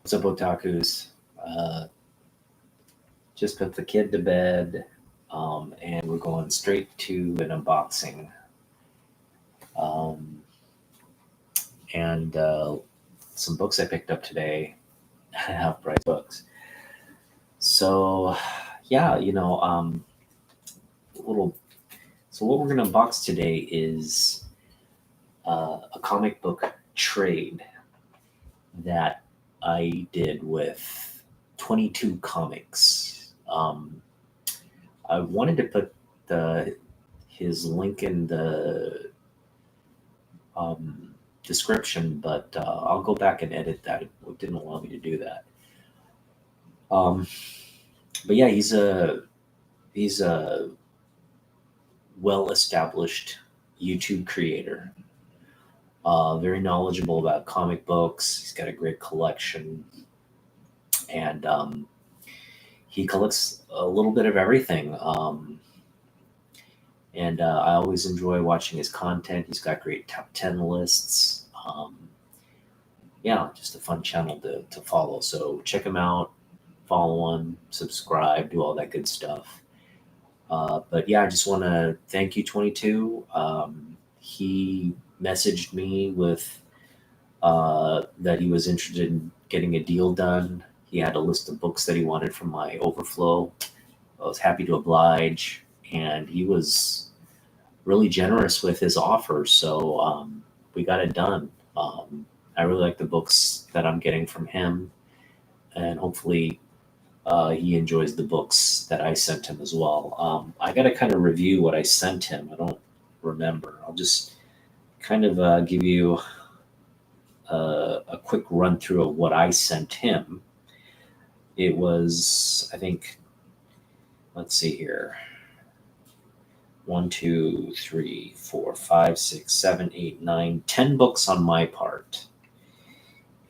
What's up, otakus? Uh, just put the kid to bed, and we're going straight to an unboxing. Um, and some books I picked up today, half price books. So, yeah, little. So what we're gonna unbox today is a comic book trade that I did with 22 Comics. I wanted to put the his link in the description, but I'll go back and edit that. It didn't allow me to do that. Um, but yeah, he's a well established YouTube creator. Very knowledgeable about comic books. He's got a great collection, and he collects a little bit of everything. And I always enjoy watching his content. He's got great top 10 lists. Yeah, just a fun channel to follow. So check him out, follow him, subscribe, do all that good stuff. But yeah, I just want to thank you, 22. He messaged me with that he was interested in getting a deal done. He had a list of books that he wanted from my overflow. I was happy to oblige, and he was really generous with his offer. So we got it done. I really like the books that I'm getting from him, and hopefully he enjoys the books that I sent him as well. I got to kind of review what I sent him. I don't remember. I'll just kind of give you a quick run through of what I sent him. It was, I think, let's see here. 1, 2, 3, 4, 5, 6, 7, 8, 9, 10 books on my part.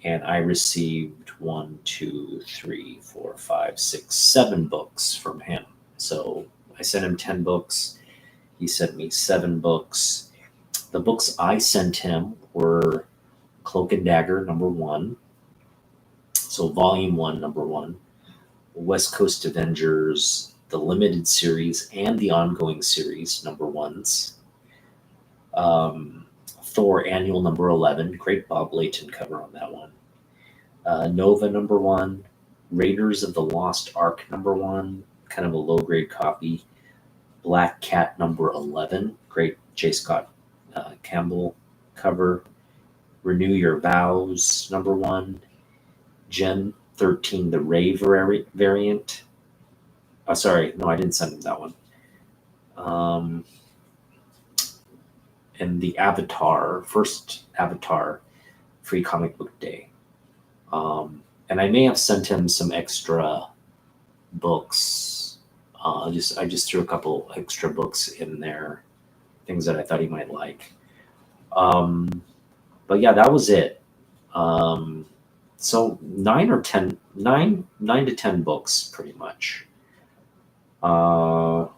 And I received 1, 2, 3, 4, 5, 6, 7 books from him. So I sent him 10 books. He sent me 7 books. The books I sent him were Cloak and Dagger, #1. So Volume 1, #1. West Coast Avengers, the limited series and the ongoing series, #1s. Thor Annual #11, great Bob Layton cover on that one. Nova #1, Raiders of the Lost Ark #1, kind of a low grade copy. Black Cat #11, great J. Scott Campbell cover. Renew Your Vows #1, Gen 13, the Ray variant. Oh, sorry, no, I didn't send him that one. And the Avatar, first Avatar, Free Comic Book Day. And I may have sent him some extra books. I just threw a couple extra books in there, things that I thought he might like. But yeah, that was it. So 9 to 10 books, pretty much. And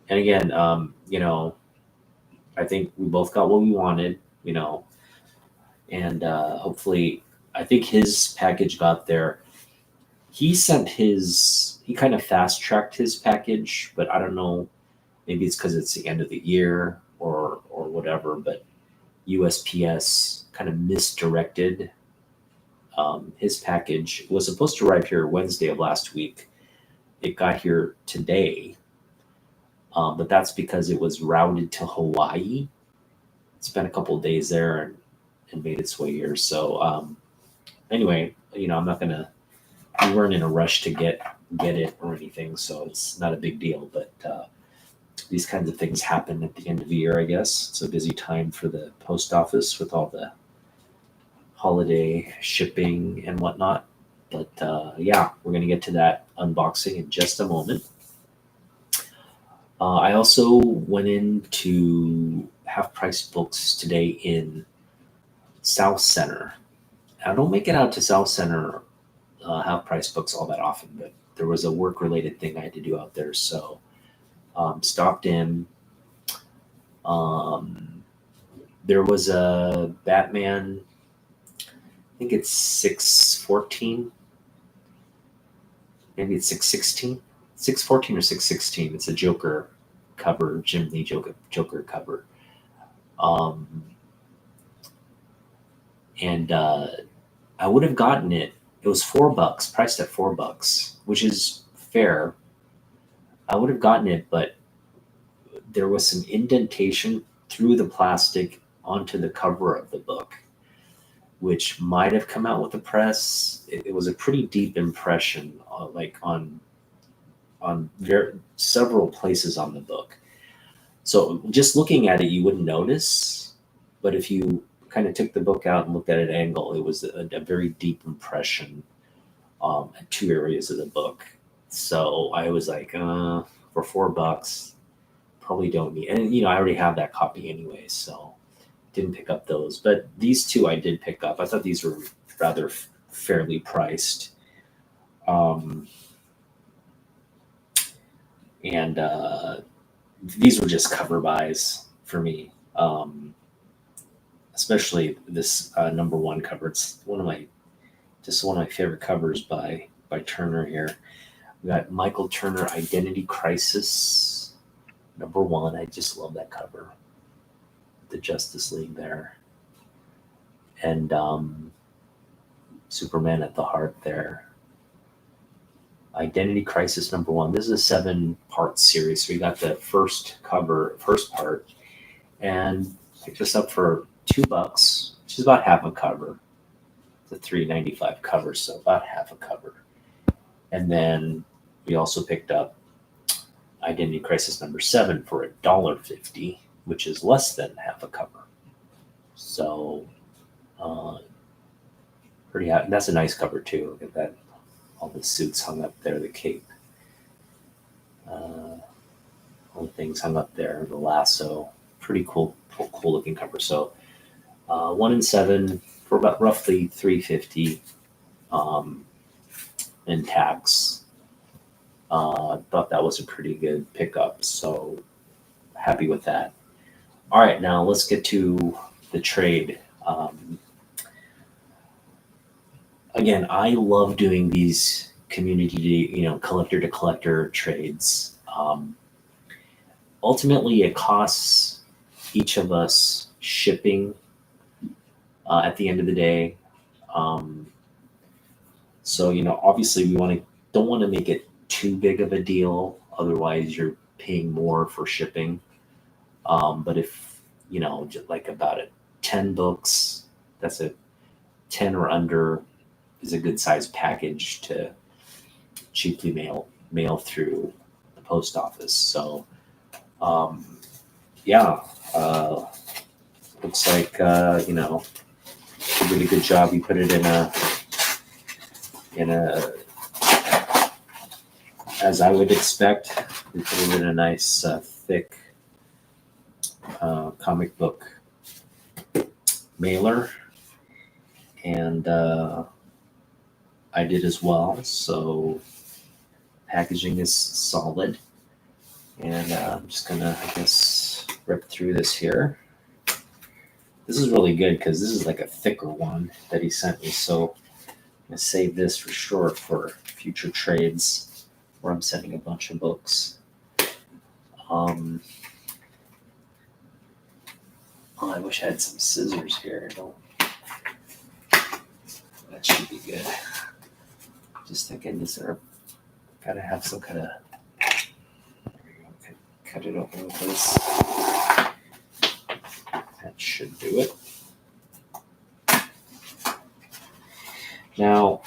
again, I think we both got what we wanted, and hopefully, I think his package got there. He kind of fast tracked his package, but I don't know, maybe it's because it's the end of the year or whatever, but USPS kind of misdirected his package. It was supposed to arrive here Wednesday of last week. It got here today, but that's because it was routed to Hawaii. It spent a couple of days there and made its way here. So anyway, I'm not gonna. We weren't in a rush to get it or anything, so it's not a big deal. But these kinds of things happen at the end of the year, I guess. It's a busy time for the post office with all the holiday shipping and whatnot. But yeah, we're going to get to that unboxing in just a moment. I also went into Half Price Books today in South Center. I don't make it out to South Center Half Price Books all that often, but there was a work related thing I had to do out there. So stopped in. There was a Batman think it's 614. Maybe it's 616. 614 or 616. It's a Joker cover, Jim Lee Joker cover. Um, and I would have gotten it. It was $4, priced at $4, which is fair. I would have gotten it, but there was some indentation through the plastic onto the cover of the book, which might have come out with the press. It was a pretty deep impression, like on several places on the book. So just looking at it, you wouldn't notice, but if you kind of took the book out and looked at an angle, it was a very deep impression at two areas of the book. So I was like, for $4, probably don't need. And I already have that copy anyway, so didn't pick up those. But these two I did pick up. I thought these were rather fairly priced. And these were just cover buys for me. Especially this number one cover. It's one of my favorite covers by Turner here. We got Michael Turner, Identity Crisis, number one. I just love that cover. The Justice League there, and Superman at the heart there. Identity Crisis number one. This is a 7-part series. So we got the first part, and picked this up for $2, which is about half a cover. The $3.95 cover, so about half a cover. And then we also picked up Identity Crisis number 7 for $1.50, which is less than half a cover. So pretty happy. That's a nice cover too. Look at that. All the suits hung up there, the cape. All the things hung up there, the lasso. Pretty cool looking cover. So 1 and 7 for about roughly $3.50 in tax. Thought that was a pretty good pickup, so happy with that. All right, now let's get to the trade. Again, I love doing these community, collector to collector trades. Ultimately, it costs each of us shipping at the end of the day. So, obviously we don't want to make it too big of a deal. Otherwise you're paying more for shipping. But if, just like about 10 books, that's a 10 or under is a good size package to cheaply mail through the post office. So, looks like, you did a good job. You put it in a, as I would expect, we put it in a nice, thick comic book mailer. And I did as well. So packaging is solid. And I'm just gonna, I guess, rip through this here. This is really good because this is like a thicker one that he sent me. So I'm gonna save this for sure for future trades where I'm sending a bunch of books. I wish I had some scissors here. That should be good. Just thinking, gotta have some kind of, there we go, cut it open with this. That should do it. Now,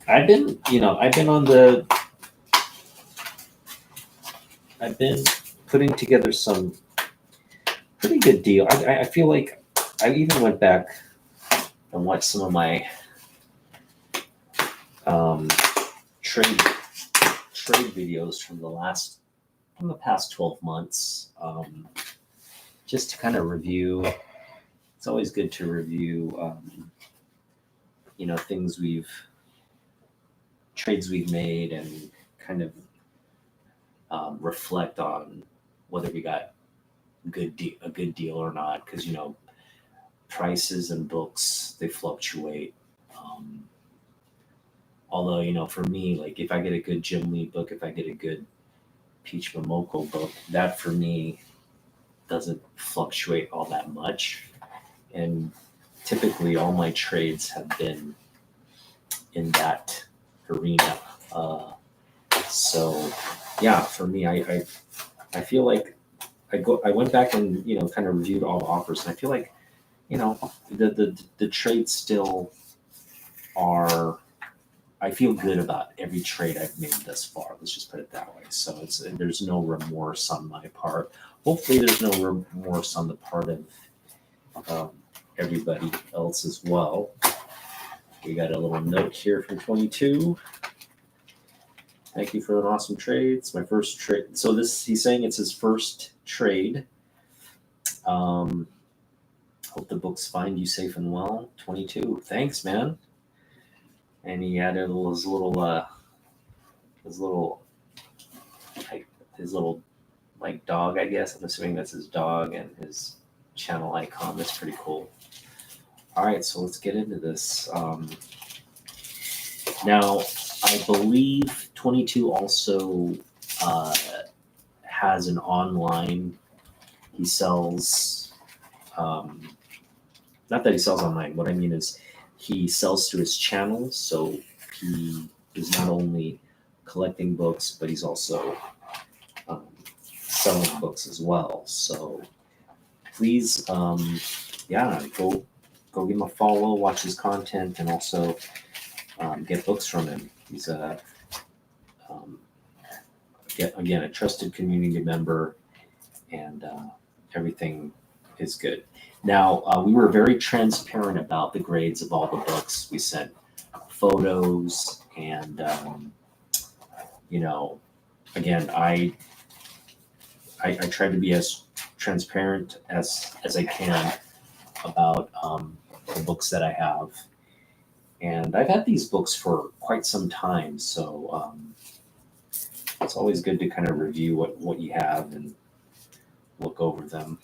I've been putting together some pretty good deal. I feel like I even went back and watched some of my trade videos from the past 12 months, just to kind of review. It's always good to review, trades we've made, and kind of reflect on whether we got a good deal or not. Because prices and books, they fluctuate Although, you know, for me, like if I get a good Jim Lee book, if I get a good Peach Momoko book, that for me doesn't fluctuate all that much. And typically all my trades have been in that arena. So yeah, for me, I feel like I went back and, you know, kind of reviewed all the offers, and I feel like, you know, the trades still are. I feel good about every trade I've made thus far. Let's just put it that way. So there's no remorse on my part. Hopefully, there's no remorse on the part of everybody else as well. We got a little note here from 22. Thank you for an awesome trade. It's my first trade. So he's saying it's his first trade. Hope the books find you safe and well. 22. Thanks, man. And he added his little like dog, I guess. I'm assuming that's his dog, and his channel icon. That's pretty cool. All right, so let's get into this. Now, I believe 22 also has an online. He sells, not that he sells online. What I mean is he sells through his channel. So he is not only collecting books, but he's also selling books as well. So please, yeah, go give him a follow, watch his content, and also get books from him. He's again a trusted community member, and everything is good. Now, we were very transparent about the grades of all the books. We sent photos, and you know, again, I tried to be as transparent as I can about the books that I have. And I've had these books for quite some time, so it's always good to kind of review what you have and look over them.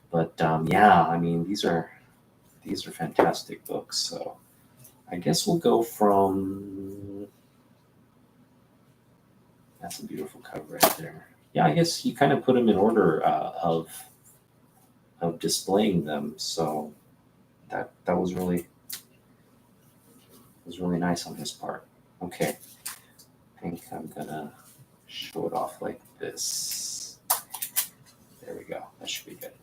But yeah, I mean, these are fantastic books. So I guess we'll go from. That's a beautiful cover right there. Yeah, I guess you kind of put them in order of displaying them. So that was really nice on his part. Okay, I think I'm gonna show it off like this. There we go. That should be good.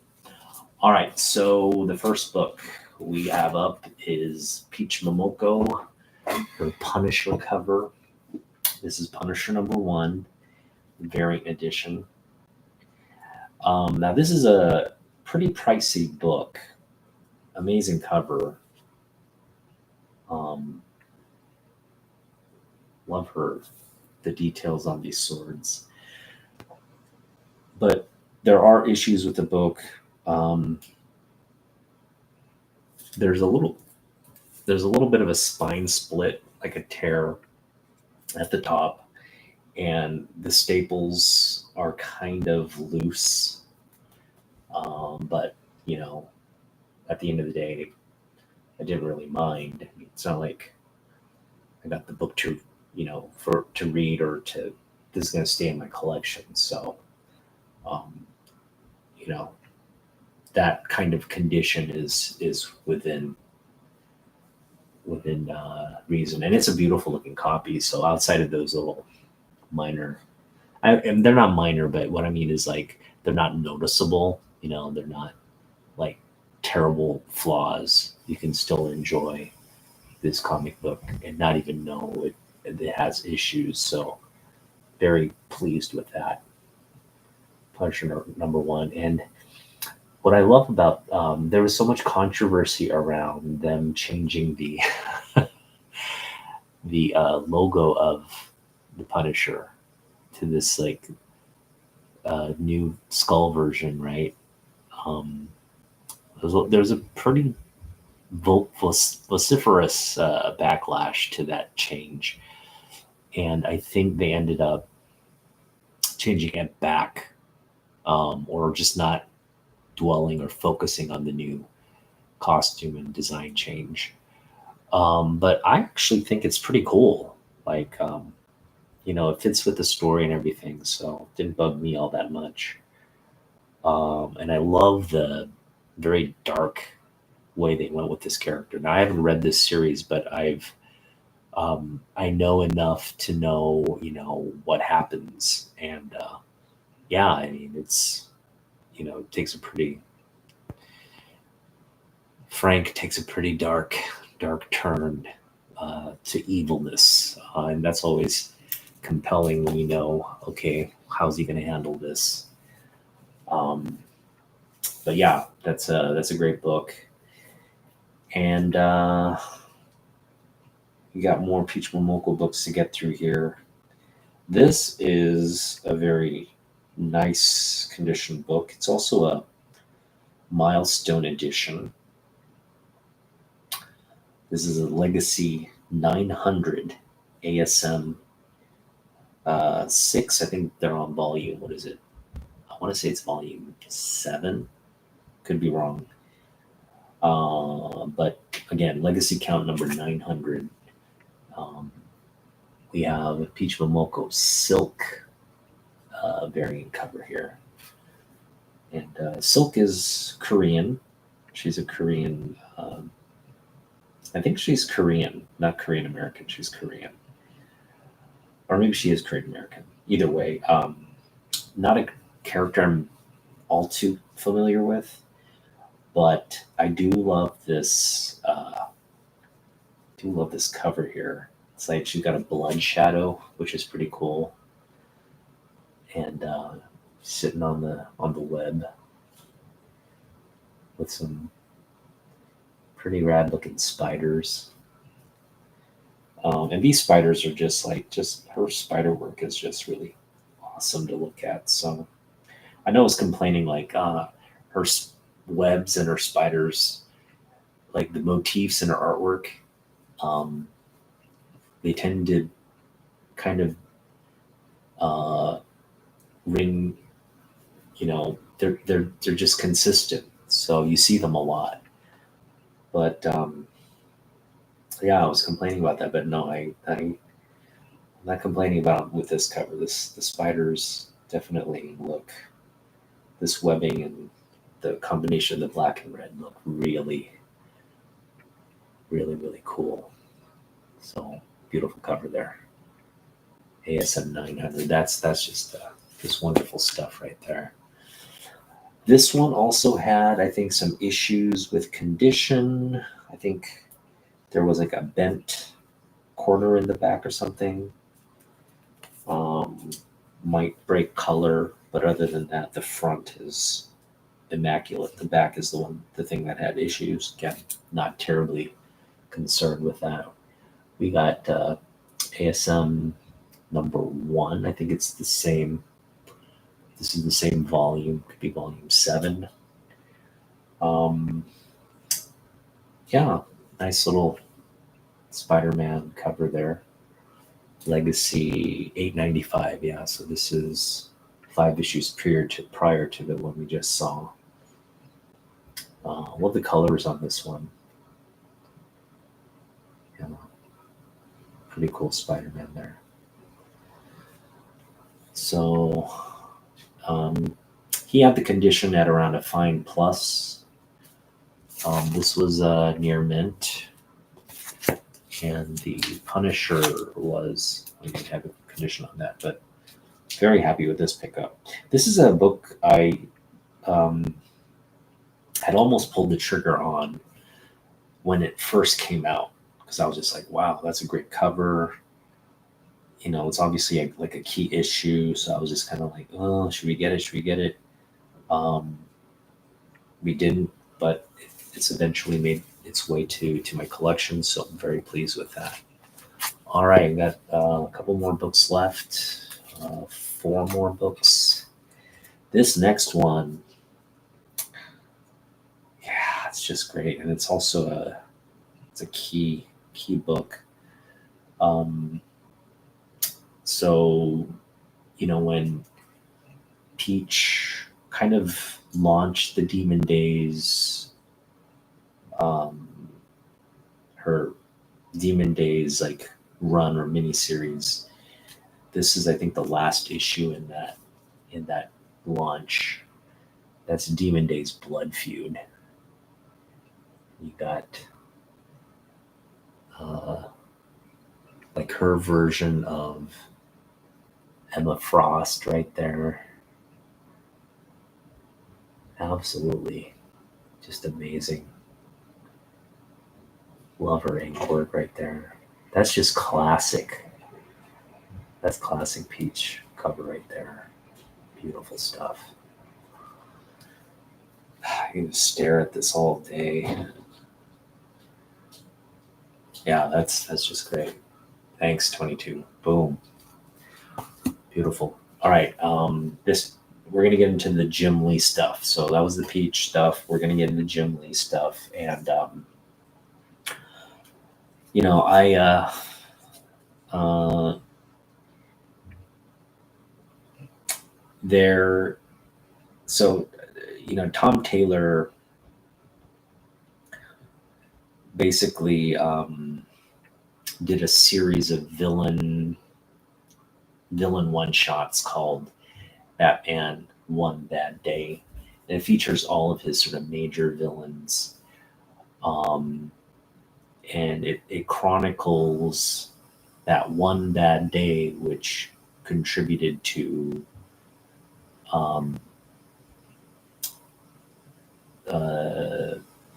All right, so the first book we have up is Peach Momoko, her Punisher cover. This is Punisher #1, variant edition. Now this is a pretty pricey book. Amazing cover. Love the details on these swords. But there are issues with the book. There's a little bit of a spine split, like a tear at the top, and the staples are kind of loose. But you know, at the end of the day, I didn't really mind. I mean, it's not like I got the book to, you know, to read or to. This is going to stay in my collection. So, you know, that kind of condition is within reason, and it's a beautiful looking copy. So outside of those little minor, and they're not minor, but what I mean is like they're not noticeable. You know, they're not like terrible flaws. You can still enjoy this comic book and not even know it has issues. So very pleased with that. Punisher #1. And what I love about there was so much controversy around them changing the the logo of the Punisher to this like new skull version, right? There's a pretty vociferous backlash to that change, and I think they ended up changing it back, or just not dwelling or focusing on the new costume and design change. But I actually think it's pretty cool. Like, it fits with the story and everything, so it didn't bug me all that much. And I love the very dark way they went with this character. Now, I haven't read this series, but I know enough to know, what happens. And yeah, I mean, it takes a pretty, Frank takes a pretty dark, dark turn to evilness. And that's always compelling when you know, okay, how's he going to handle this? Um, but yeah, that's a great book. And we got more Peach Momoko books to get through here. This is a very nice condition book. It's also a milestone edition. This is a Legacy 900 ASM 6. I think they're on volume. What is it? I want to say it's volume 7. Could be wrong. But again, Legacy count number 900. We have Peach Momoko Silk variant cover here. And Silk is Korean. She's a Korean. I think she's Korean, not Korean American. She's Korean. Or maybe she is Korean American. Either way, not a character I'm all too familiar with, but I do love this. Cover here. It's like she's got a blood shadow, which is pretty cool, and sitting on the web with some pretty rad looking spiders. And these spiders are just her spider work is just really awesome to look at. So I know I was complaining like her webs and her spiders, like the motifs in her artwork, um, they tend to kind of ring, they're just consistent. So you see them a lot. But yeah, I was complaining about that, but no, I'm not complaining about with this cover. The spiders definitely look, this webbing and the combination of the black and red look really, really, really cool. So beautiful cover there. ASM 900. That's just wonderful stuff right there. This one also had, I think, some issues with condition. I think there was like a bent corner in the back or something. Might break color, but other than that, the front is immaculate. The back is the thing that had issues. Again, not terribly concerned with that. We got ASM number 1. I think it's the same. This is the same volume. Could be volume 7. Yeah, nice little Spider-Man cover there. Legacy 895. Yeah, so this is 5 issues prior to the one we just saw. Love the colors on this one. Yeah, pretty cool Spider-Man there. So he had the condition at around a fine plus. This was near mint, and the Punisher was, I didn't have a condition on that, but very happy with this pickup. This is a book I had almost pulled the trigger on when it first came out, because I was just like, wow, that's a great cover. It's obviously like a key issue, so I was just kind of like, oh, should we get it? Should we get it? We didn't, but it's eventually made its way to my collection, so I'm very pleased with that. All right, got a couple more books left, 4 more books. This next one, yeah, it's just great, and it's also it's a key book. So, when Peach kind of launched the Demon Days, her Demon Days like run or miniseries. This is, I think, the last issue in that launch. That's Demon Days Blood Feud. You got like her version of Emma Frost right there. Absolutely just amazing. Love her ink work right there. That's just classic. That's classic Peach cover right there. Beautiful stuff. I can just stare at this all day. Yeah, that's just great. Thanks, 22. Boom. Beautiful. All right. We're gonna get into the Jim Lee stuff. So that was the Peach stuff. We're gonna get into Jim Lee stuff, and there. So, Tom Taylor basically did a series of villain one shots called Batman One Bad Day. And it features all of his sort of major villains. And it chronicles that one bad day, which contributed to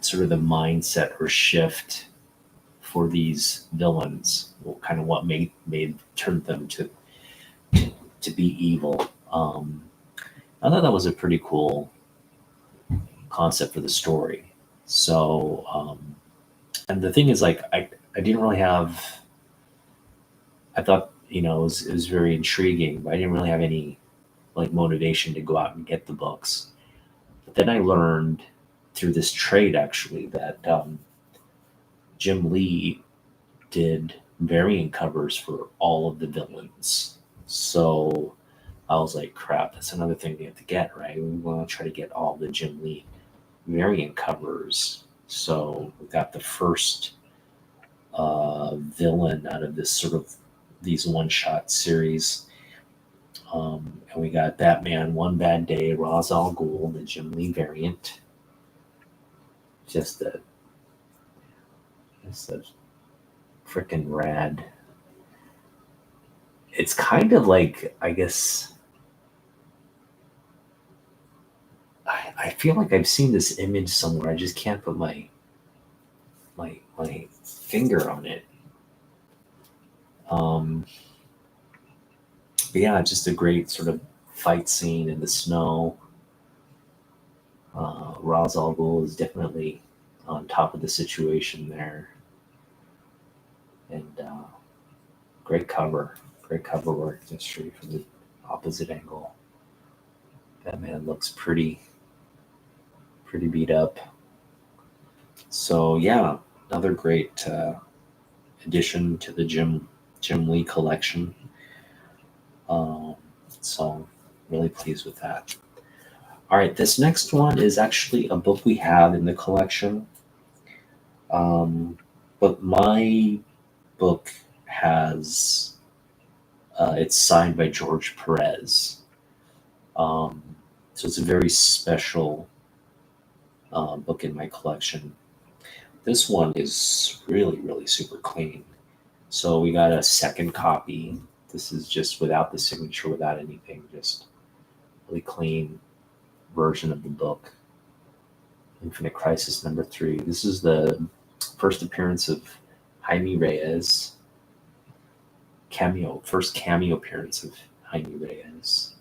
sort of the mindset or shift for these villains, kind of what made turned them to be evil. I thought that was a pretty cool concept for the story. So, and the thing is, like, I didn't really have. I thought it was very intriguing, but I didn't really have any like motivation to go out and get the books. But then I learned through this trade actually that Jim Lee did variant covers for all of the villains. So I was like, crap, that's another thing we have to get, right? We want to try to get all the Jim Lee variant covers. So we got the first villain out of this sort of these one-shot series. And we got Batman One Bad Day, Ra's al Ghul, the Jim Lee variant. Just a freaking rad. It's kind of like, I guess, I feel like I've seen this image somewhere. I just can't put my finger on it. But yeah, just a great sort of fight scene in the snow. Ra's al Ghul is definitely on top of the situation there, and great cover work. Just straight from the opposite angle. That man looks pretty beat up. So yeah, another great addition to the Jim Lee collection. So really pleased with that. All right, this next one is actually a book we have in the collection. But my book has it's signed by George Perez. So it's a very special book in my collection. This one is really super clean. So we got a second copy. This is just without the signature, without anything, just really clean version of the book. Infinite Crisis number 3. This is the first appearance of Jaime Reyes. First cameo appearance of Jaime Reyes.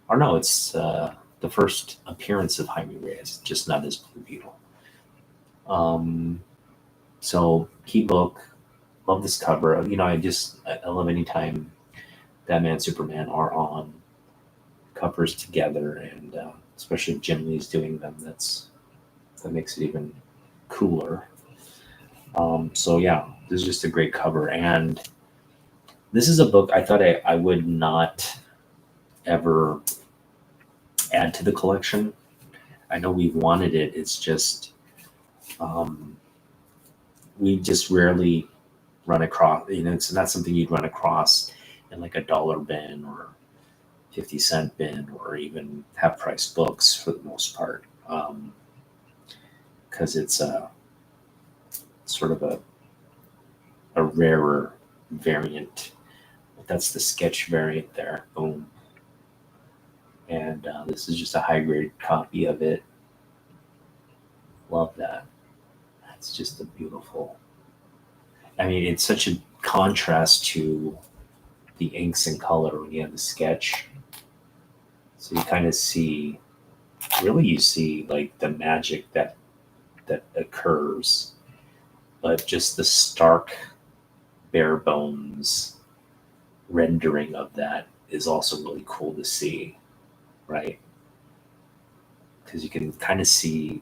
Or no, it's the first appearance of Jaime Reyes, just not as Blue Beetle. So key book. Love this cover. I love anytime Batman, Superman are on covers together, and especially if Jim Lee's doing them. That makes it even cooler. So yeah, this is just a great cover, and this is a book I thought I would not ever add to the collection. I know we've wanted it. It's just we just rarely run across, it's not something you'd run across in like a dollar bin or 50-cent bin or even half price books for the most part. Because it's a sort of a rarer variant. That's the sketch variant there. Boom. And this is just a high grade copy of it. Love that. That's just a beautiful. I mean, it's such a contrast to the inks and color when you have the sketch. So you kind of see, really, you see like the magic that occurs, but just the stark, bare bones rendering of that is also really cool to see, right? Because you can kind of see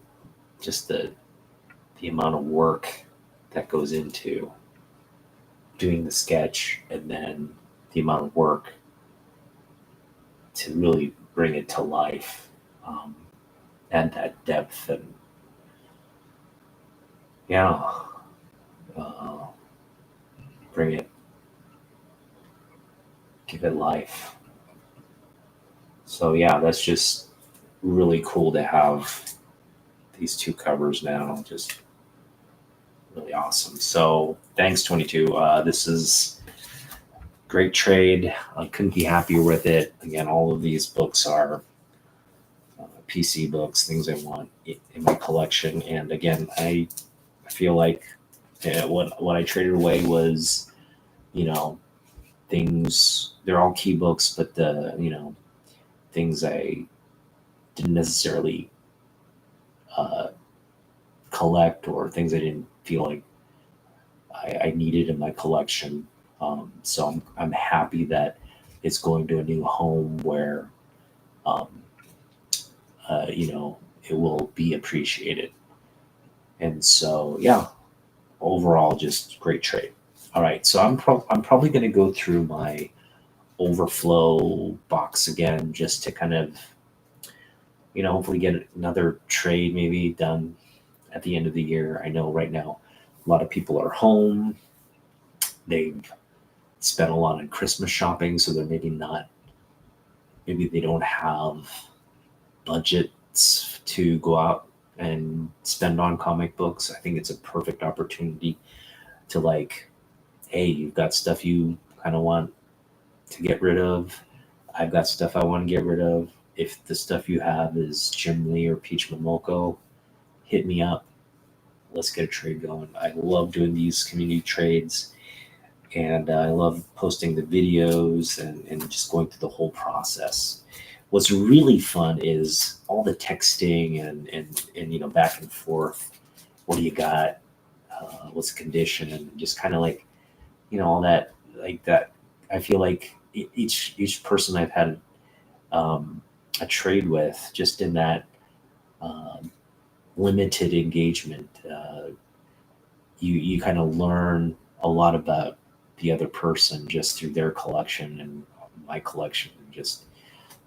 just the amount of work that goes into doing the sketch, and then the amount of work to really bring it to life, and that depth, and yeah, bring it, give it life. So yeah, that's just really cool to have these two covers now. Just really awesome. So thanks, 22. This is great trade. I couldn't be happier with it. Again, all of these books are PC books, things I want in my collection. And again, I feel like what I traded away was, things. They're all key books, but things I didn't necessarily collect, or things I didn't feel like I needed in my collection. So I'm happy that it's going to a new home where, um, it will be appreciated. And so, yeah, overall, just great trade. All right, so I'm probably going to go through my overflow box again, just to kind of, hopefully get another trade maybe done at the end of the year. I know right now a lot of people are home. They've spent a lot on Christmas shopping, so they're maybe they don't have budgets to go out and spend on comic books. I think it's a perfect opportunity to, like, hey, you've got stuff you kind of want to get rid of. I've got stuff I want to get rid of. If the stuff you have is Jim Lee or Peach Momoko, hit me up. Let's get a trade going. I love doing these community trades, and I love posting the videos and just going through the whole process. What's really fun is all the texting and back and forth. What do you got? What's the condition? And just kind of like, all that, like that. I feel like each person I've had a trade with, just in that limited engagement, you kind of learn a lot about the other person just through their collection and my collection, and just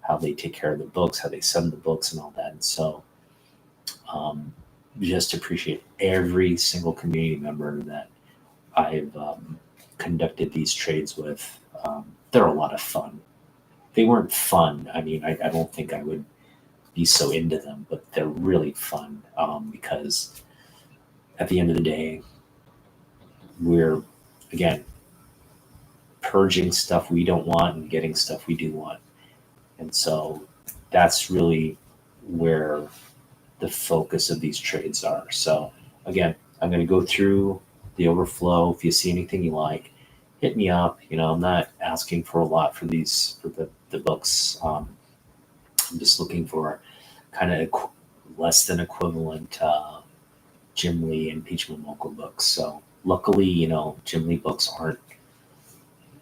how they take care of the books, how they send the books, and all that. And so, just appreciate every single community member that I've conducted these trades with. They're a lot of fun. They weren't fun. I mean, I don't think I would be so into them, but they're really fun, because at the end of the day, we're, again, purging stuff we don't want and getting stuff we do want. And so that's really where the focus of these trades are. So again, I'm going to go through the overflow. If you see anything you like, hit me up. I'm not asking for a lot for the books. I'm just looking for kind of less than equivalent Jim Lee and Peach Momoko books. So luckily, Jim Lee books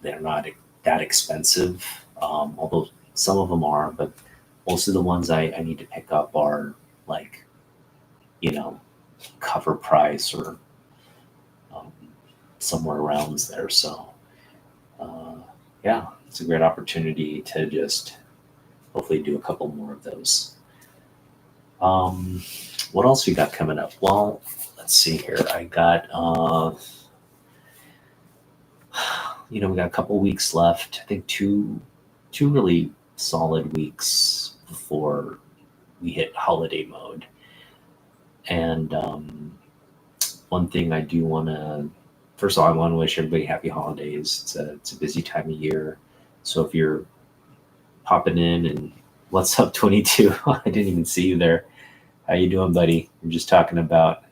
they're not that expensive, although some of them are, but most of the ones I need to pick up are like, cover price, or somewhere around there. So, yeah, it's a great opportunity to just hopefully do a couple more of those. What else we got coming up? Well, let's see here. I got, we got a couple weeks left. I think two really solid weeks before we hit holiday mode. And one thing I do want to, first of all, I want to wish everybody happy holidays. It's a busy time of year. So if you're popping in and what's up, 22? I didn't even see you there. How you doing, buddy? I'm just talking about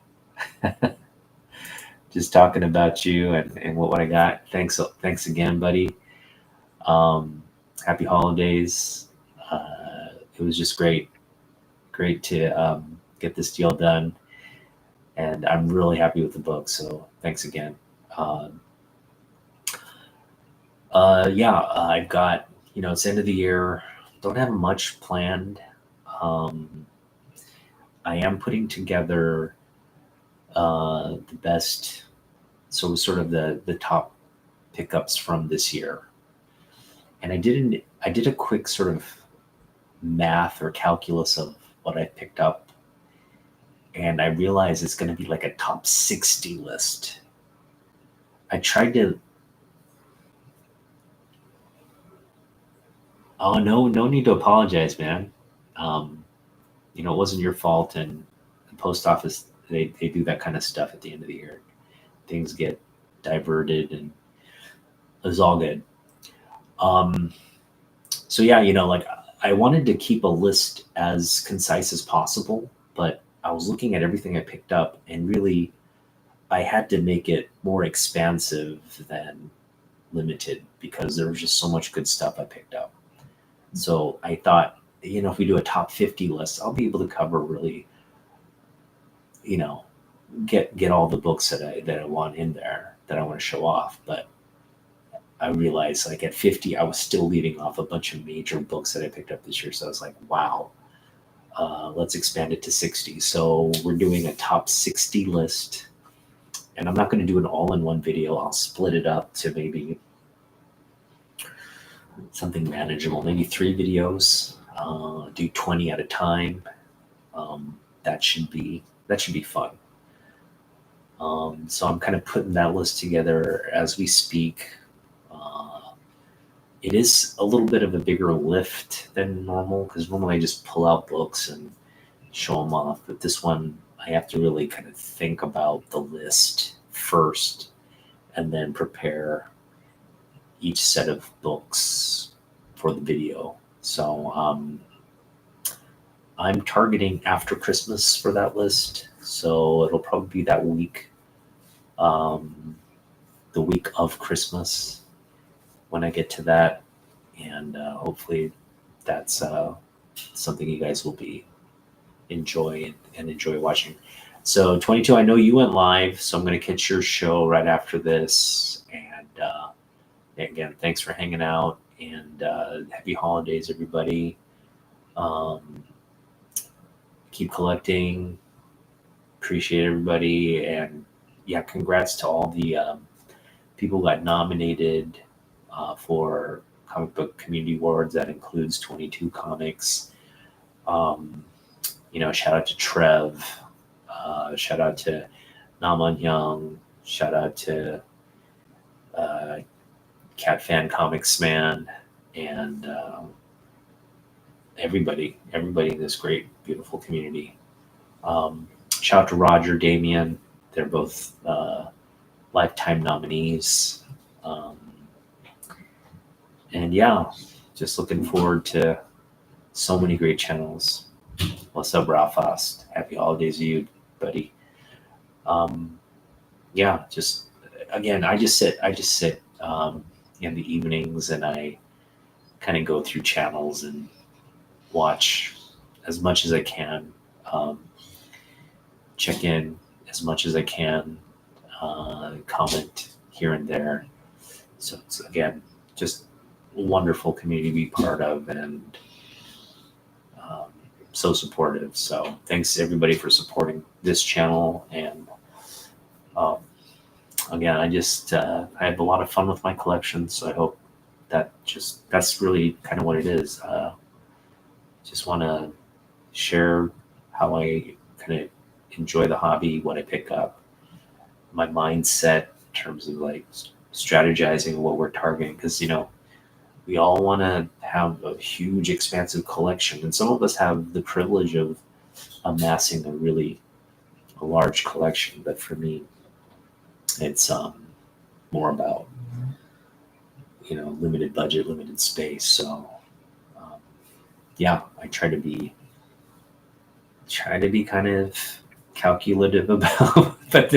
you and what I got. Thanks again, buddy. Happy holidays. It was just great to get this deal done, and I'm really happy with the book. So thanks again. I've got, it's the end of the year. Don't have much planned. I am putting together the best, so sort of the top pickups from this year. And I did a quick sort of math or calculus of what I picked up, and I realized it's going to be like a top 60 list. I tried to. Oh, no need to apologize, man. It wasn't your fault, and the post office, they do that kind of stuff at the end of the year. Things get diverted, and it was all good. So yeah, like I wanted to keep a list as concise as possible, but I was looking at everything I picked up, and really I had to make it more expansive than limited because there was just so much good stuff I picked up. So I thought, if we do a top 50 list, I'll be able to cover really, get all the books that I want in there that I want to show off. But I realized, like, at 50, I was still leaving off a bunch of major books that I picked up this year. So I was like, wow, let's expand it to 60. So we're doing a top 60 list, and I'm not going to do an all-in-one video. I'll split it up to maybe something manageable, maybe 3 videos, do 20 at a time. That should be fun. So I'm kind of putting that list together as we speak. It is a little bit of a bigger lift than normal, because normally I just pull out books and show them off. But this one, I have to really kind of think about the list first and then prepare each set of books for the video. So I'm targeting after Christmas for that list. So it'll probably be that week, the week of Christmas, when I get to that. And hopefully that's something you guys will be enjoy watching. So 22, I know you went live, so I'm going to catch your show right after this. And again, thanks for hanging out, and happy holidays, everybody. Keep collecting. Appreciate everybody. And yeah, congrats to all the people who got nominated for Comic Book Community Awards. That includes 22 Comics. Shout out to Trev. Shout out to Naman Young. Shout out to Cat Fan Comics Man, and everybody in this great, beautiful community. Shout out to Roger, Damien. They're both lifetime nominees. And yeah, just looking forward to so many great channels. What's up, Ralphast? Happy holidays to you, buddy. Yeah, just again, I just sit in the evenings, and I kind of go through channels and watch as much as I can, check in as much as I can, comment here and there. So it's, again, just a wonderful community to be part of, and so supportive. So thanks everybody for supporting this channel. And again, I have a lot of fun with my collection, so I hope that's really kind of what it is. Just want to share how I kind of enjoy the hobby, what I pick up, my mindset in terms of like strategizing what we're targeting. Because, we all want to have a huge, expansive collection. And some of us have the privilege of amassing a large collection. But for me, it's more about, limited budget, limited space. So, yeah, I try to be kind of calculative about, but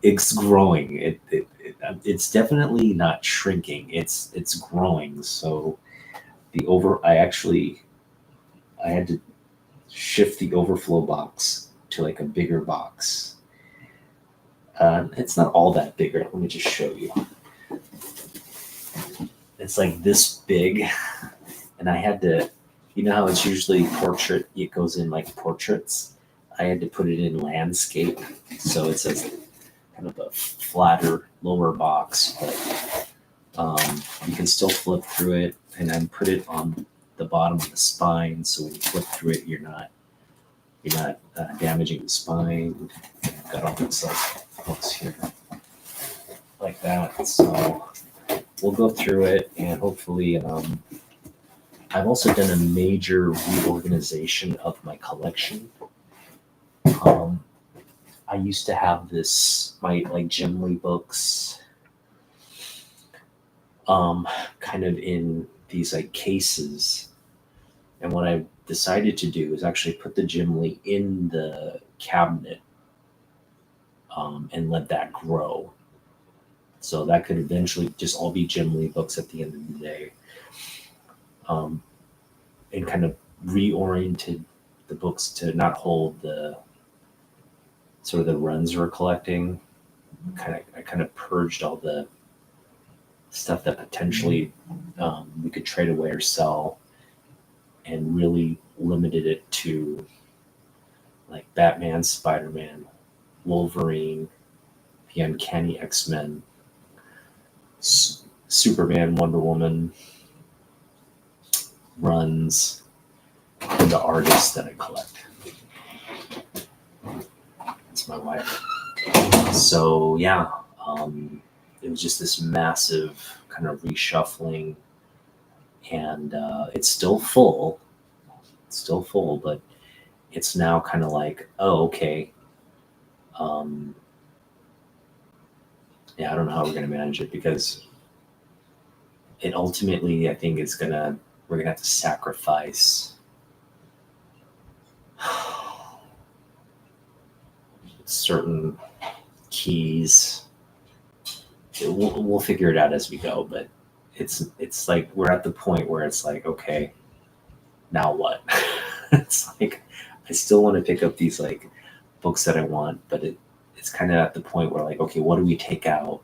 it's growing. It's definitely not shrinking. It's growing. So I had to shift the overflow box to like a bigger box. It's not all that bigger. Let me just show you. It's like this big, and I had to, how it's usually portrait, it goes in like portraits. I had to put it in landscape. So it's a kind of a flatter lower box, but you can still flip through it, and then put it on the bottom of the spine. So when you flip through it, you're not damaging the spine. I've got all these like hooks here like that. So we'll go through it, and hopefully, I've also done a major reorganization of my collection. I used to have my like Jim Lee books, kind of in these like cases. And what I decided to do is actually put the Jim Lee in the cabinet, and let that grow. So that could eventually just all be Jim Lee books at the end of the day. And kind of reoriented the books to not hold the sort of the runs we're collecting. I kind of purged all the stuff that potentially we could trade away or sell, and really limited it to like Batman, Spider-Man, Wolverine, the Uncanny X-Men, Superman, Wonder Woman runs, and the artists that I collect. That's my wife. So yeah, it was just this massive kind of reshuffling, and it's still full, but it's now kind of like, oh, okay. Yeah, I don't know how we're going to manage it, because it ultimately, I think we're going to have to sacrifice certain keys. We'll figure it out as we go, but it's like we're at the point where it's like, okay, now what? It's like I still want to pick up these like books that I want, but it's kind of at the point where like, okay, what do we take out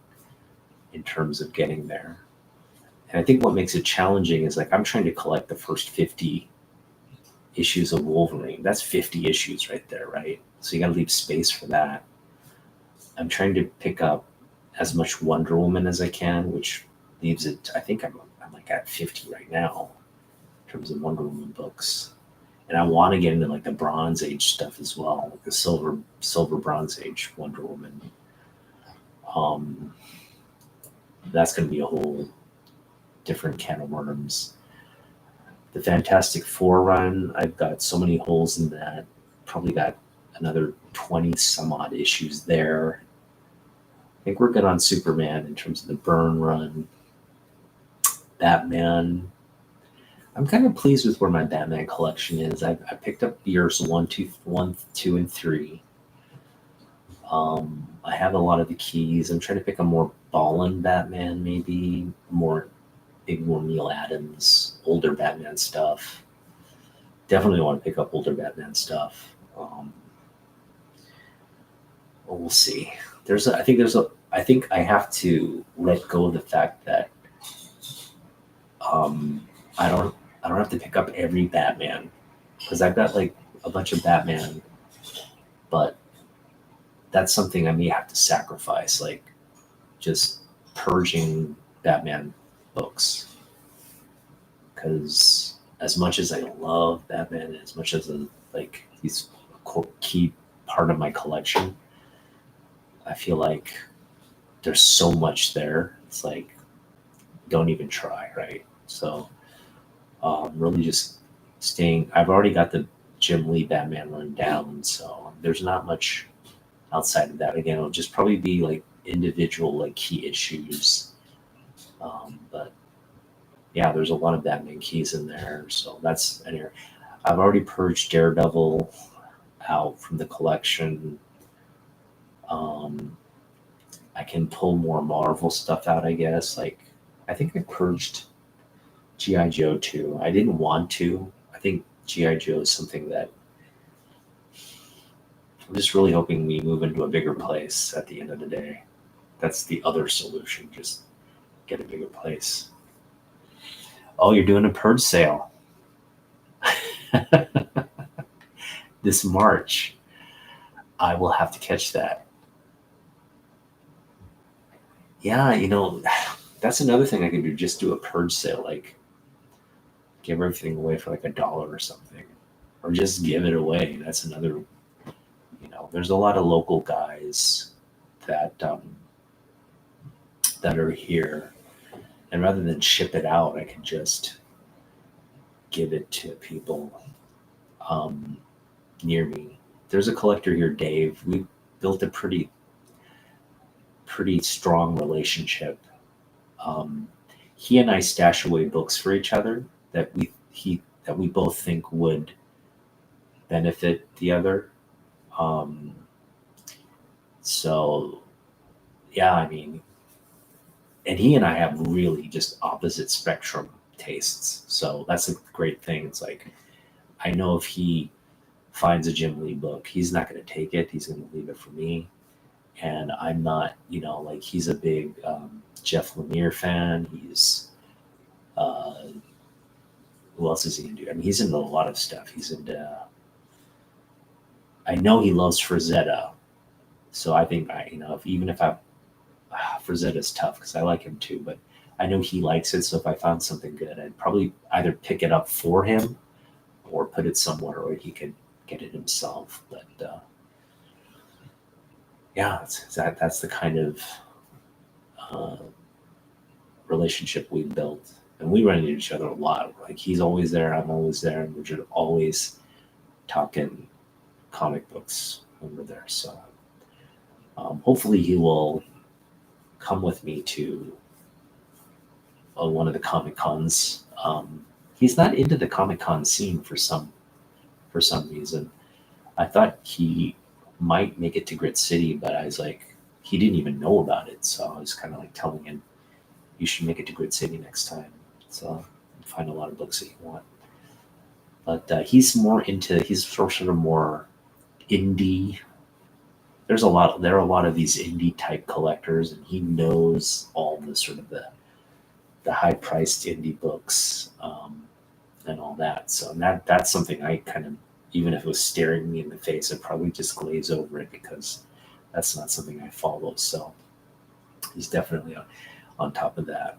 in terms of getting there? And I think what makes it challenging is like I'm trying to collect the first 50 issues of Wolverine. That's 50 issues right there, right? So you got to leave space for that. I'm trying to pick up as much Wonder Woman as I can, which leaves it. I think I'm like at 50 right now in terms of Wonder Woman books, and I want to get into like the Bronze Age stuff as well, like the silver Bronze Age Wonder Woman. That's going to be a whole different can of worms. The Fantastic Four run, I've got so many holes in that. Probably got another 20 some odd issues there. I think we're good on Superman in terms of the Byrne run. Batman, I'm kind of pleased with where my Batman collection is. I picked up years 1, 2, and 3. I have a lot of the keys. I'm trying to pick a more Ballin Batman, maybe more Neil Adams, older Batman stuff. Definitely want to pick up older Batman stuff. Well, we'll see. I think I have to let go of the fact that I don't have to pick up every Batman, because I've got like a bunch of Batman, but that's something I may have to sacrifice, like just purging Batman books. Because as much as I love Batman, as much as he's key part of my collection. I feel like there's so much there. It's like, don't even try, right? So really just staying. I've already got the Jim Lee Batman run down, so there's not much outside of that. Again, it'll just probably be like individual like key issues. But yeah, there's a lot of Batman keys in there, so that's an area. I've already purged Daredevil out from the collection. Um, I can pull more Marvel stuff out, I guess. Like, I think I purged GI Joe too. I didn't want to. I think GI Joe is something that I'm just really hoping we move into a bigger place at the end of the day. That's the other solution. Just get a bigger place. Oh, you're doing a purge sale this March. I will have to catch that. Yeah, that's another thing I could do. Just do a purge sale, like give everything away for like $1 or something, or just give it away. That's another. There's a lot of local guys that that are here, and rather than ship it out, I can just give it to people um, near me. There's a collector here, Dave. We built a pretty strong relationship. Um, he and I stash away books for each other that we both think would benefit the other. Um, so yeah, I mean, and he and I have really just opposite spectrum tastes. So that's a great thing. It's like I know if he finds a Jim Lee book, he's not going to take it. He's going to leave it for me. And I'm not, like he's a big Jeff Lemire fan. He's uh, who else is he into? I mean, he's into a lot of stuff. He's into. I know he loves Frazetta, so I think even if Frazetta's tough because I like him too, but I know he likes it. So if I found something good, I'd probably either pick it up for him or put it somewhere where he could get it himself. But yeah, that's the kind of uh, relationship we built, and we run into each other a lot. Like he's always there, I'm always there, and we're just always talking comic books when we're there. So hopefully he will come with me to one of the Comic Cons. He's not into the Comic Con scene for some reason. I thought he might make it to Grit City, but I was like, he didn't even know about it. So I was kind of like telling him, you should make it to Grit City next time. So find a lot of books that you want. But he's sort of more indie. There are a lot of these indie type collectors, and he knows all the sort of the high priced indie books and all that. So that's something I kind of, even if it was staring me in the face, I'd probably just glaze over it because that's not something I follow. So he's definitely on top of that.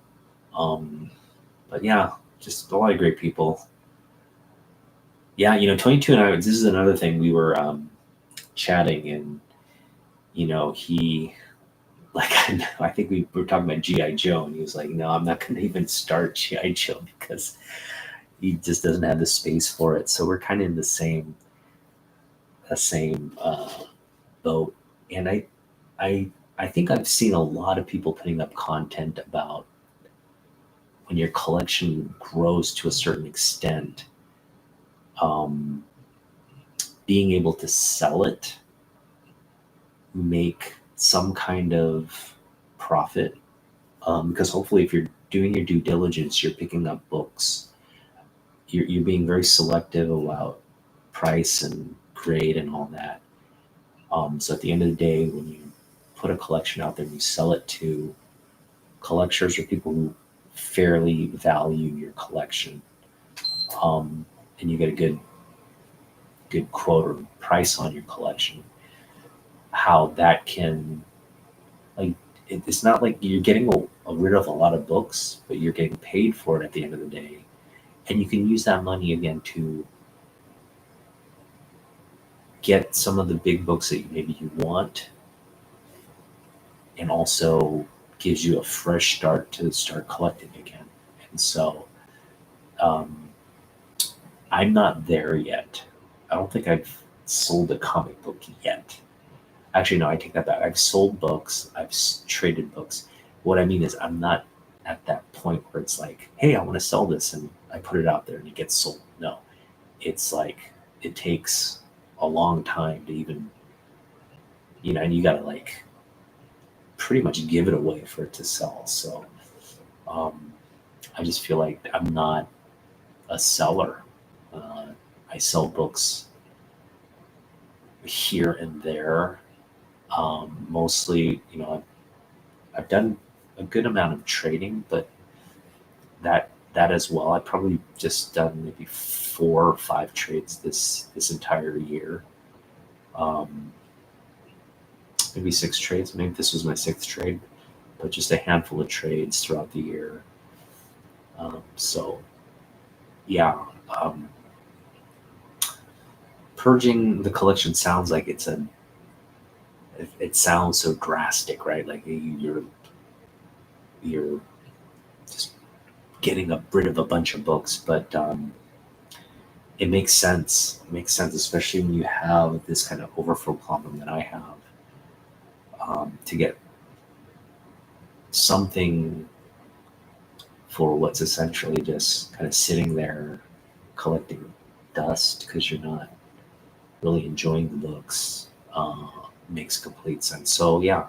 But yeah, just a lot of great people. Yeah, 22 and I, this is another thing we were chatting, and he, like, I think we were talking about GI Joe, and he was like, no, I'm not going to even start GI Joe because he just doesn't have the space for it. So we're kind of in the same boat. And I think I've seen a lot of people putting up content about when your collection grows to a certain extent, um, being able to sell it, make some kind of profit. Because hopefully, if you're doing your due diligence, you're picking up books. You're being very selective about price and grade and all that. So at the end of the day, when you put a collection out there and you sell it to collectors or people who fairly value your collection, and you get a good quote or price on your collection, how that can, like, it's not like you're getting rid of a lot of books, but you're getting paid for it at the end of the day, and you can use that money again to get some of the big books that maybe you want, and also gives you a fresh start to start collecting again. And so I'm not there yet. I don't think I've sold a comic book yet. Actually, no, I take that back. I've sold books, I've traded books. What I mean is, I'm not at that point where it's like, hey, I want to sell this, and I put it out there and it gets sold. No, it's like it takes a long time to even, and you got to like pretty much give it away for it to sell. So I just feel like I'm not a seller. I sell books here and there. Mostly, I've done a good amount of trading, but that as well. I've probably just done maybe 4 or 5 trades this entire year. Maybe 6 trades. Maybe this was my 6th trade, but just a handful of trades throughout the year. So yeah, purging the collection sounds like it sounds so drastic, right? Like you're just getting rid of a bunch of books, but it makes sense. It makes sense, especially when you have this kind of overflow problem that I have, to get something for what's essentially just kind of sitting there collecting dust because you're not really enjoying the books. Makes complete sense. So yeah,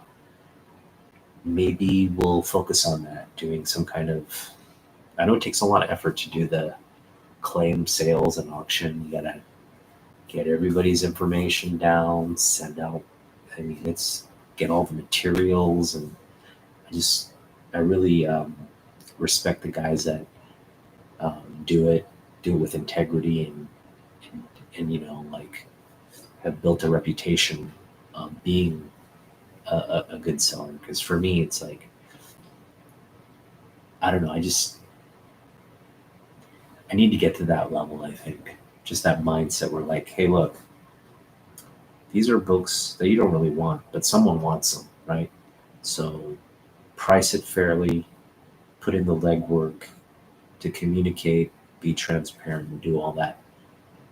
maybe we'll focus on that, doing some kind of, I know it takes a lot of effort to do the claim sales and auction. You gotta get everybody's information down, send out, it's get all the materials, and I really respect the guys that do it with integrity, and like have built a reputation of being a good seller. Because for me, it's like, I don't know, I need to get to that level. I think just that mindset where like, hey, look, these are books that you don't really want, but someone wants them, right? So price it fairly, put in the legwork to communicate, be transparent, and do all that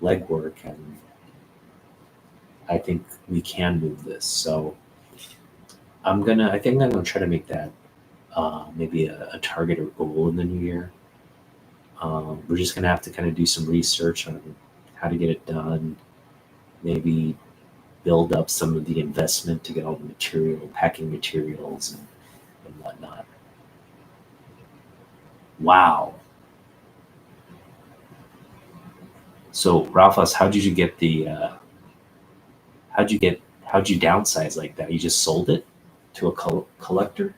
legwork. And I think we can move this. So I think I'm gonna try to make that maybe a target or goal in the new year. We're just gonna have to kind of do some research on how to get it done. Maybe build up some of the investment to get all the packing materials, and whatnot. Wow. So Ralphus, how'd you downsize like that? You just sold it to a collector?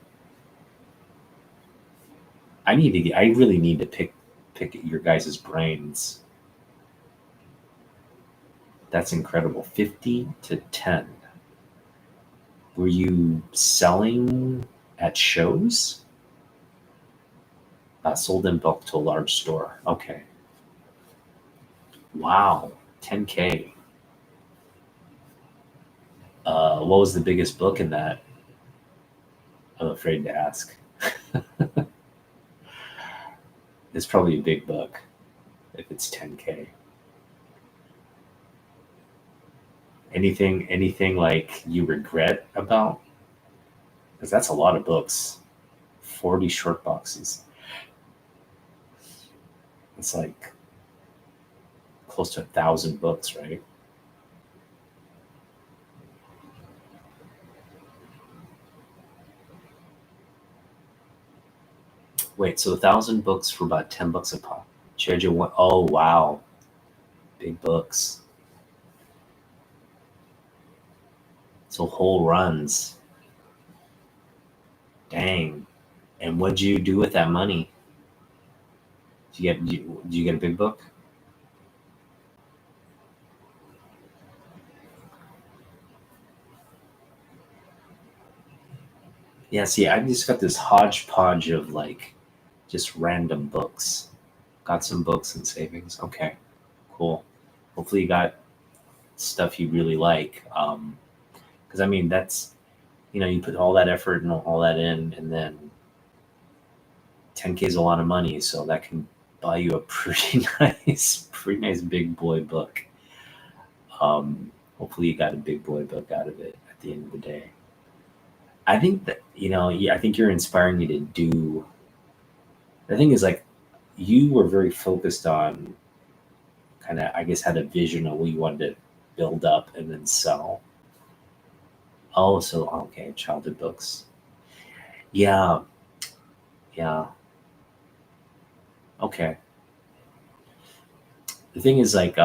I really need to pick your guys' brains. That's incredible. 50 to 10. Were you selling at shows? Sold in bulk to a large store. Okay. Wow. 10K. What was the biggest book in that? I'm afraid to ask. It's probably a big book if it's 10K. Anything like you regret about? Because that's a lot of books. 40 short boxes. It's like close to 1,000 books, right? Wait, so 1,000 books for about $10 a pop. Charge one. Oh wow, big books. So whole runs. Dang. And what'd you do with that money? Did you get a big book? Yeah, see, I just got this hodgepodge of like just random books. Got some books and savings. Okay, cool. Hopefully you got stuff you really like. Because I mean, that's, you put all that effort and all that in, and then 10K is a lot of money, so that can buy you a pretty nice big boy book. Hopefully you got a big boy book out of it at the end of the day. I think that, I think you're inspiring me to do. The thing is, like, you were very focused on kind of, I guess, had a vision of what you wanted to build up and then sell. Oh, so okay, childhood books. Yeah, yeah. Okay. The thing is, like,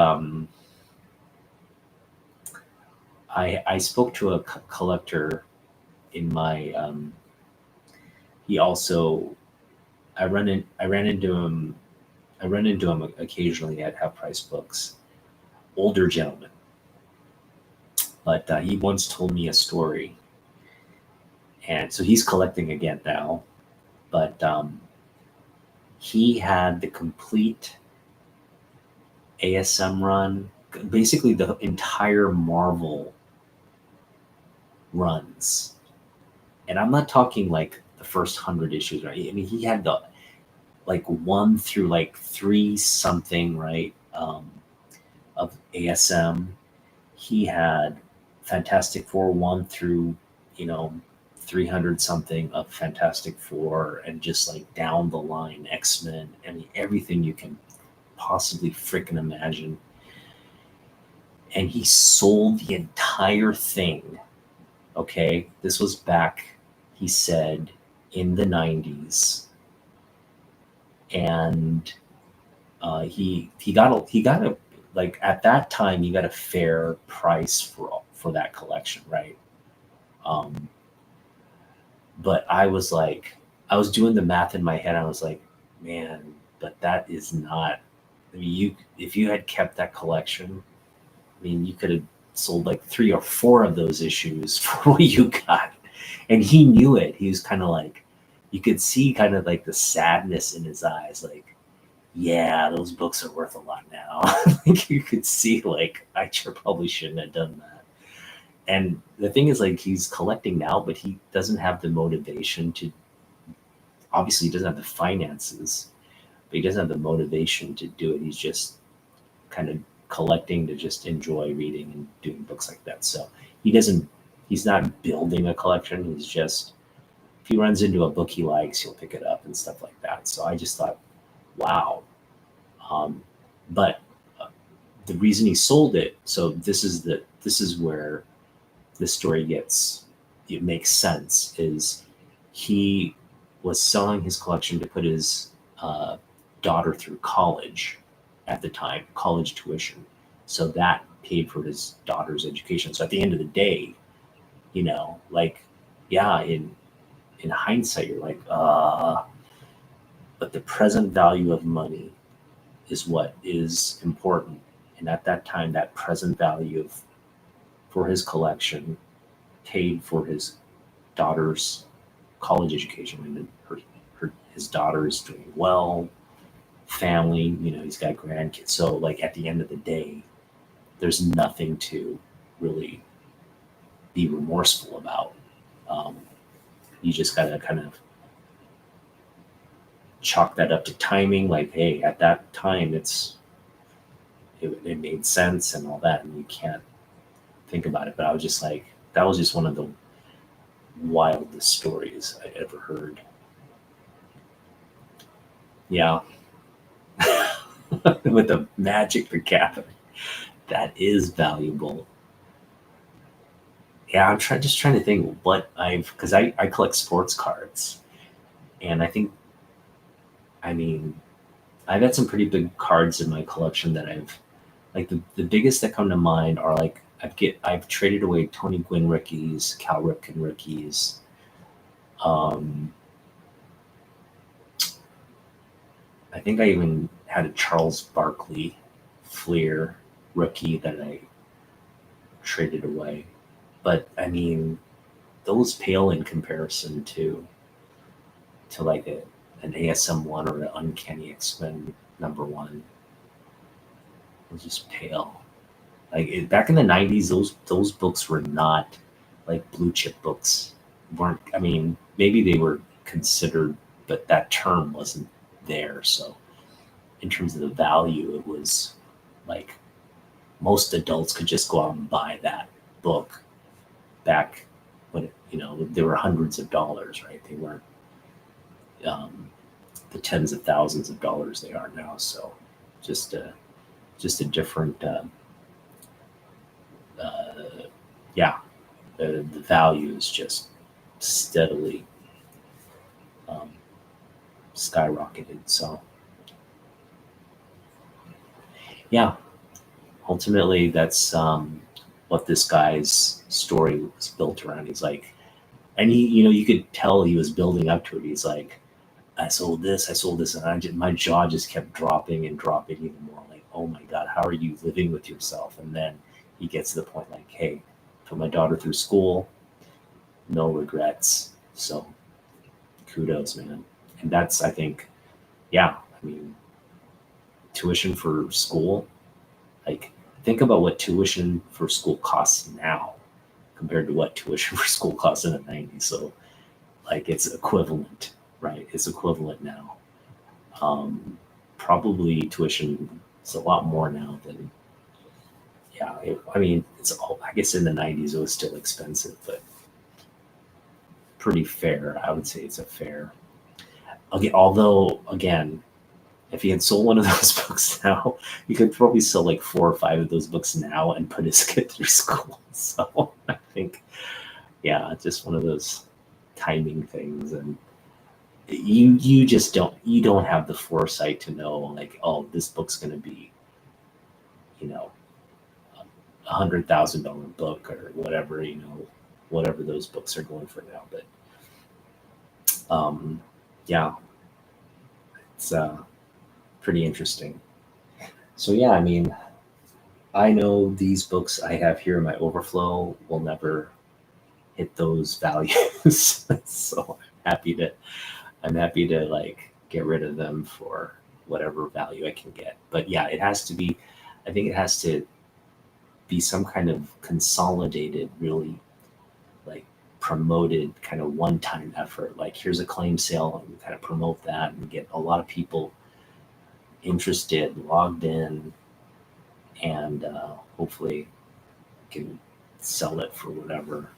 I spoke to a collector in my. He also, I ran into him. I run into him occasionally at Half Price Books. Older gentleman, but he once told me a story, and so he's collecting again now. But he had the complete ASM run, basically the entire Marvel runs, and I'm not talking like the first 100 issues, right? I mean, he had the like 1 through like 3 something, right? Of ASM. He had Fantastic Four 1 through, you know, 300 something of Fantastic Four, and just like down the line X-Men. I mean, everything you can possibly freaking imagine. And he sold the entire thing. Okay, this was back, he said, in the 90s, and he got a like, at that time, he got a fair price for that collection, right? Um, but I was like, I was doing the math in my head. I was like, man, but that is not. I mean, you if you had kept that collection, I mean, you could have sold like 3 or 4 of those issues for what you got. And he knew it. He was kind of like, you could see kind of like the sadness in his eyes, like, yeah, those books are worth a lot now. Like, you could see, like, I sure probably shouldn't have done that. And the thing is, like, he's collecting now, but he doesn't have the motivation to. Obviously, he doesn't have the finances, but he doesn't have the motivation to do it. He's just kind of collecting to just enjoy reading and doing books like that. So he doesn't. He's not building a collection. He's just, if he runs into a book he likes, he'll pick it up and stuff like that. So I just thought, wow. Um, but the reason he sold it, so this is where the story gets, it makes sense, is he was selling his collection to put his uh, daughter through college at the time, college tuition. So that paid for his daughter's education. So at the end of the day, like, yeah, in hindsight, you're like, but the present value of money is what is important. And at that time, that present value for his collection paid for his daughter's college education, and then his daughter is doing well, family, he's got grandkids. So, like, at the end of the day, there's nothing to really be remorseful about. Um, you just gotta kind of chalk that up to timing. Like, hey, at that time, it made sense and all that, and you can't think about it. But I was just like, that was just one of the wildest stories I ever heard. Yeah. With the Magic the Gathering, that is valuable. Yeah, just trying to think what because I collect sports cards, and I think, I mean, I've had some pretty big cards in my collection that I've, like, the biggest that come to mind are, like, I've traded away Tony Gwynn rookies, Cal Ripken rookies. Um, I think I even had a Charles Barkley Fleer rookie that I traded away. But I mean, those pale in comparison to like an ASM one or an Uncanny X-Men #1. It was just pale. Back in the '90s, those books were not like blue chip books. weren't I mean, maybe they were considered, but that term wasn't there. So in terms of the value, it was like most adults could just go out and buy that book back when there were hundreds of dollars, right? They weren't um, the tens of thousands of dollars they are now. So just a different uh, yeah, the value is just steadily um, skyrocketed. So yeah, ultimately that's what this guy's story was built around. He's like, and you could tell he was building up to it. He's like, I sold this, and my jaw just kept dropping and dropping even more. Like, oh my god, how are you living with yourself? And then he gets to the point like, hey, put my daughter through school, no regrets. So kudos, man. And that's, I think, yeah, I mean, tuition for school, like, think about what tuition for school costs now compared to what tuition for school costs in the '90s. So, like, it's equivalent, right? It's equivalent now. Um, Probably tuition is a lot more now than, yeah. I mean, I guess in the '90s it was still expensive, but pretty fair. I would say it's a fair. Okay, although again, if he had sold one of those books now, he could probably sell like 4 or 5 of those books now and put his kid through school. So I think, yeah, it's just one of those timing things. And you just don't have the foresight to know, like, oh, this book's going to be, you know, $100,000 book or whatever, whatever those books are going for now. But yeah, it's pretty interesting. So yeah, I mean, I know these books I have here in my overflow will never hit those values. So I'm happy to like get rid of them for whatever value I can get. But yeah, I think it has to be some kind of consolidated, really like promoted kind of one-time effort. Like, here's a claim sale, and we kind of promote that and get a lot of people interested, logged in, and hopefully can sell it for whatever.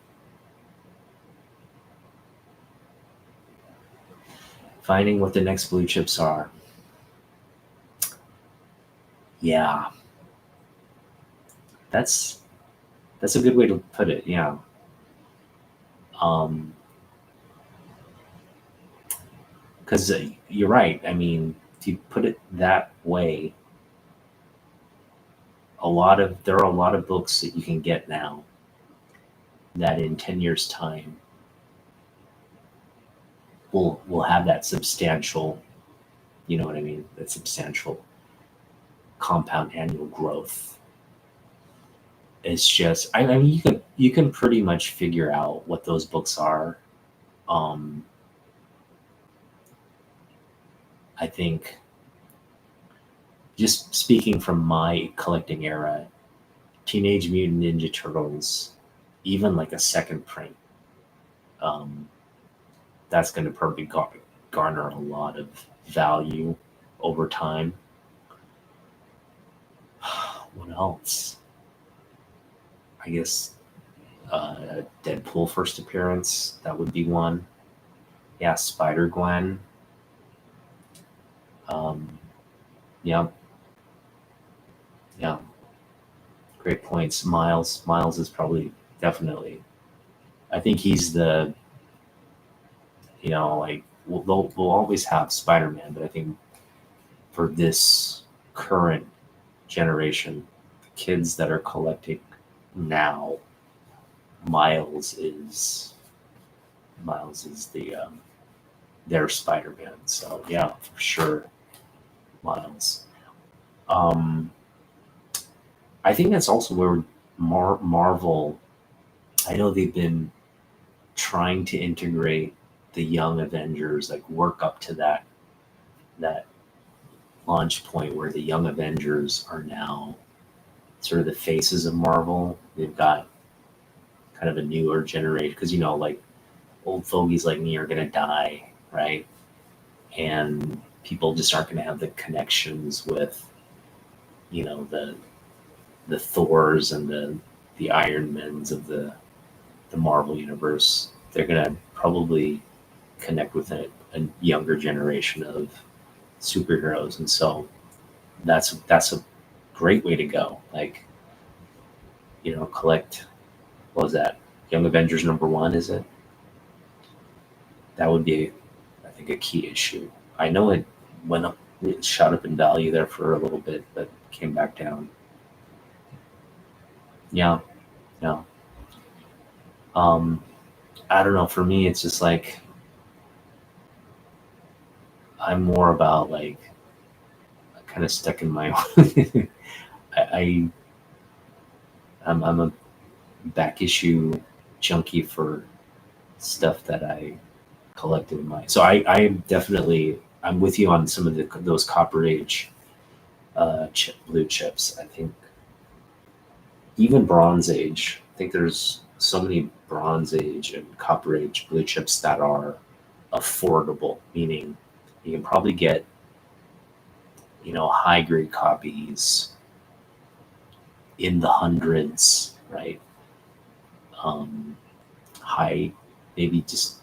Finding what the next blue chips are. Yeah, that's a good way to put it. Yeah. Um, because you're right. I mean, if you put it that way, there are a lot of books that you can get now that in 10 years time will have that substantial, you know what I mean, that substantial compound annual growth. It's just, I mean, you can pretty much figure out what those books are. um I think, just speaking from my collecting era, Teenage Mutant Ninja Turtles, even like a second print, um that's going to probably garner a lot of value over time. What else? I guess Deadpool first appearance, that would be one. Yeah, Spider Gwen. Um, yeah, yeah, great points. Miles is probably definitely. I think he's the, like, we'll always have Spider Man, but I think for this current generation, the kids that are collecting now, Miles is the their Spider Man. So yeah, for sure, Miles. Um, I think that's also where Marvel. I know they've been trying to integrate the Young Avengers, like work up to that launch point where the Young Avengers are now sort of the faces of Marvel. They've got kind of a newer generation because like old fogies like me are gonna die, right? And people just aren't gonna have the connections with the Thors and the Iron Mans of the Marvel universe. They're gonna probably connect with a younger generation of superheroes, and so that's a great way to go. Like collect, what was that, Young Avengers #1, is it? That would be, I think, a key issue. I know it went up, it shot up in value there for a little bit, but came back down. Yeah, yeah. Um, I don't know. For me, it's just like I'm more about like kind of stuck in my. I I'm a back issue junkie for stuff that I collected in my. So I definitely, I'm with you on some of those Copper Age blue chips. I think even Bronze Age. I think there's so many Bronze Age and Copper Age blue chips that are affordable, meaning you can probably get high grade copies in the hundreds, right? High, maybe just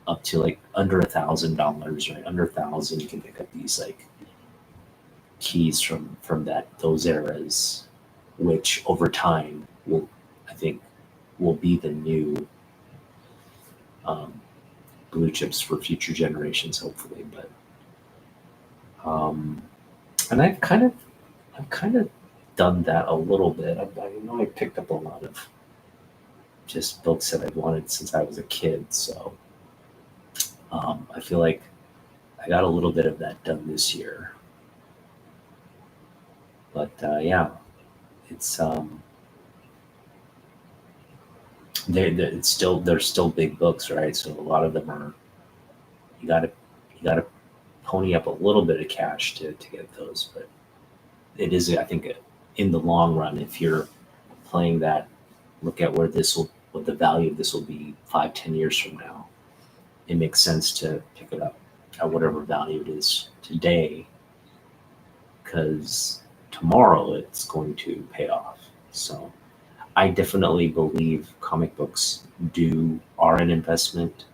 up to like under $1,000, right? Under 1,000, you can pick up these like keys from those eras, which over time will, I think, will be the new um, blue chips for future generations, hopefully. But and I've kind of done that a little bit. I know I picked up a lot of just books that I wanted since I was a kid, so I feel like I got a little bit of that done this year. But yeah, it's they're still big books, right? So a lot of them are, you gotta pony up a little bit of cash to get those, but it is, I think, in the long run, if you're playing that, look at what the value of this will be 5-10 years from now. It makes sense to pick it up at whatever value it is today, because tomorrow it's going to pay off. So I definitely believe comic books are an investment.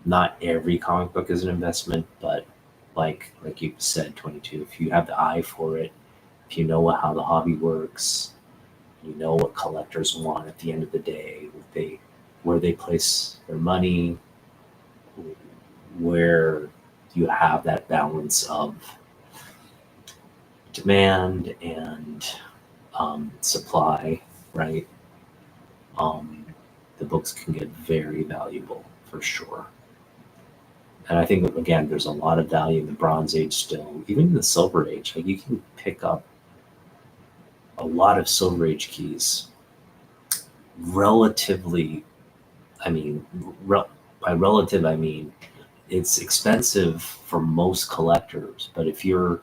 Not every comic book is an investment, but like you said, 22. If you have the eye for it, if you know how the hobby works, you know what collectors want at the end of the day, where they place their money, where you have that balance of demand and supply, right? Um, the books can get very valuable for sure. And I think, again, there's a lot of value in the Bronze Age still, even in the Silver Age. Like you can pick up a lot of Silver Age keys relatively. I mean, by relative, I mean it's expensive for most collectors, but if you're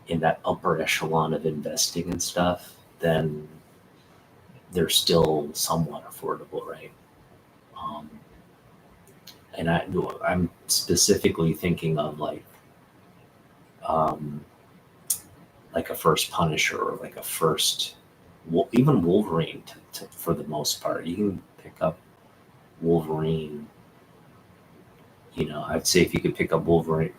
in that upper echelon of investing and stuff, then they're still somewhat affordable, right? Um, and I'm specifically thinking of um, like a first Punisher or like a first, even Wolverine. For the most part, you can pick up Wolverine. I'd say if you could pick up Wolverine,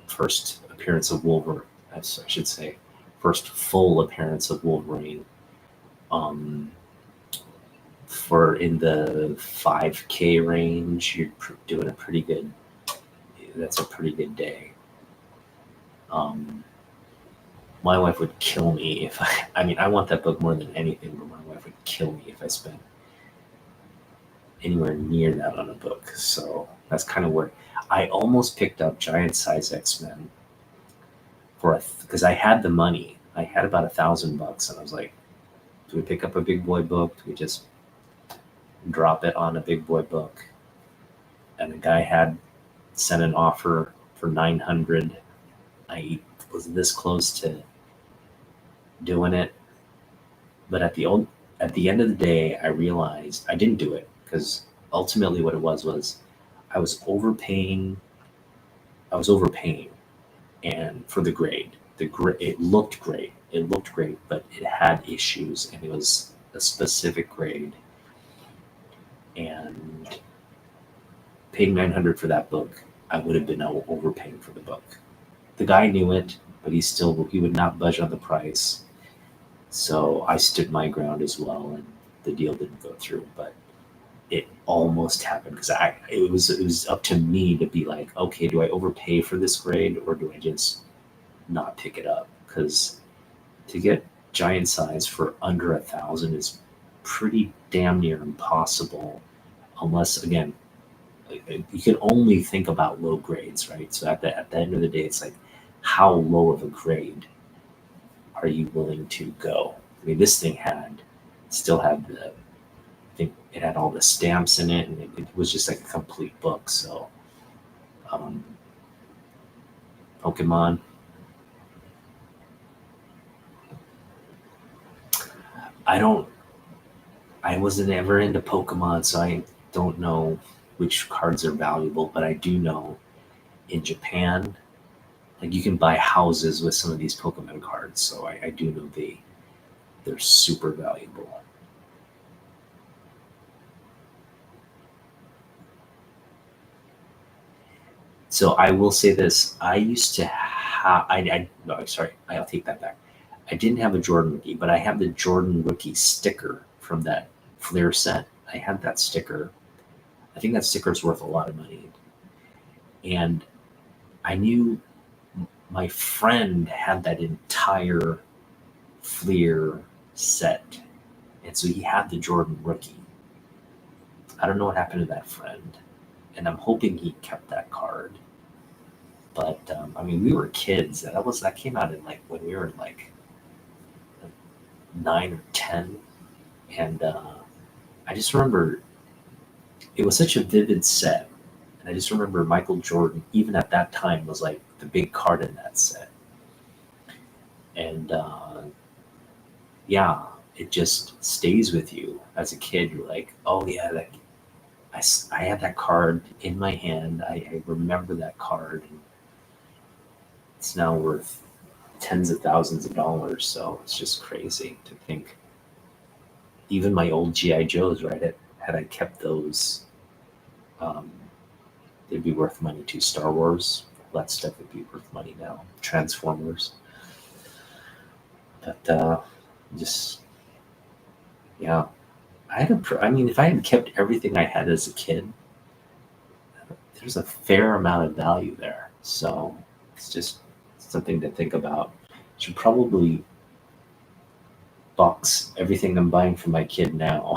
first appearance of Wolverine, I should say, first full appearance of Wolverine, um, for in the 5K range, you're doing a pretty good. That's a pretty good day. Um, my wife would kill me if I mean, I want that book more than anything, but my wife would kill me if I spent anywhere near that on a book. So that's kind of where I almost picked up Giant Size X-Men because I had the money. I had about $1,000, and I was like, do we pick up a big boy book? Do we just drop it on a big boy book? And the guy had sent an offer for 900. I was this close to doing it. But at the end of the day, I realized I didn't do it because ultimately what it was I was overpaying. I was overpaying, and for the grade, it looked great. It looked great, but it had issues, and it was a specific grade. And paying 900 for that book, I would have been overpaying for the book. The guy knew it, but he would not budge on the price. So I stood my ground as well, and the deal didn't go through. But it almost happened because it was up to me to be like, okay, do I overpay for this grade or do I just not pick it up? Because to get giant size for under 1,000 is pretty damn near impossible, unless again you can only think about low grades, right? So at the end of the day, it's like how low of a grade are you willing to go? I mean, this thing still had I think it had all the stamps in it, and it was just like a complete book. So, um, Pokemon, I don't, I wasn't ever into Pokemon, so I don't know which cards are valuable, but I do know in Japan, like you can buy houses with some of these Pokemon cards. So I do know they're super valuable. So I will say this: I used to have. No, I'm sorry. I'll take that back. I didn't have a Jordan rookie, but I have the Jordan rookie sticker from that Flair set. I had that sticker. I think that sticker is worth a lot of money. And I knew my friend had that entire Fleer set, and so he had the Jordan rookie. I don't know what happened to that friend, and I'm hoping he kept that card. But I mean, we were kids. That came out in like when we were like 9 or 10, and I just remember it was such a vivid set, and I just remember Michael Jordan, even at that time, was like the big card in that set, and yeah, it just stays with you as a kid. You're like, oh yeah, I had that card in my hand. I remember that card, and it's now worth tens of thousands of dollars. So it's just crazy to think. Even my old GI Joes, right? Had I kept those, um, they'd be worth money too. Star Wars, all that stuff would be worth money now. Transformers, but just yeah, I mean, if I had kept everything I had as a kid, there's a fair amount of value there. So it's just something to think about. Should probably box everything I'm buying for my kid now.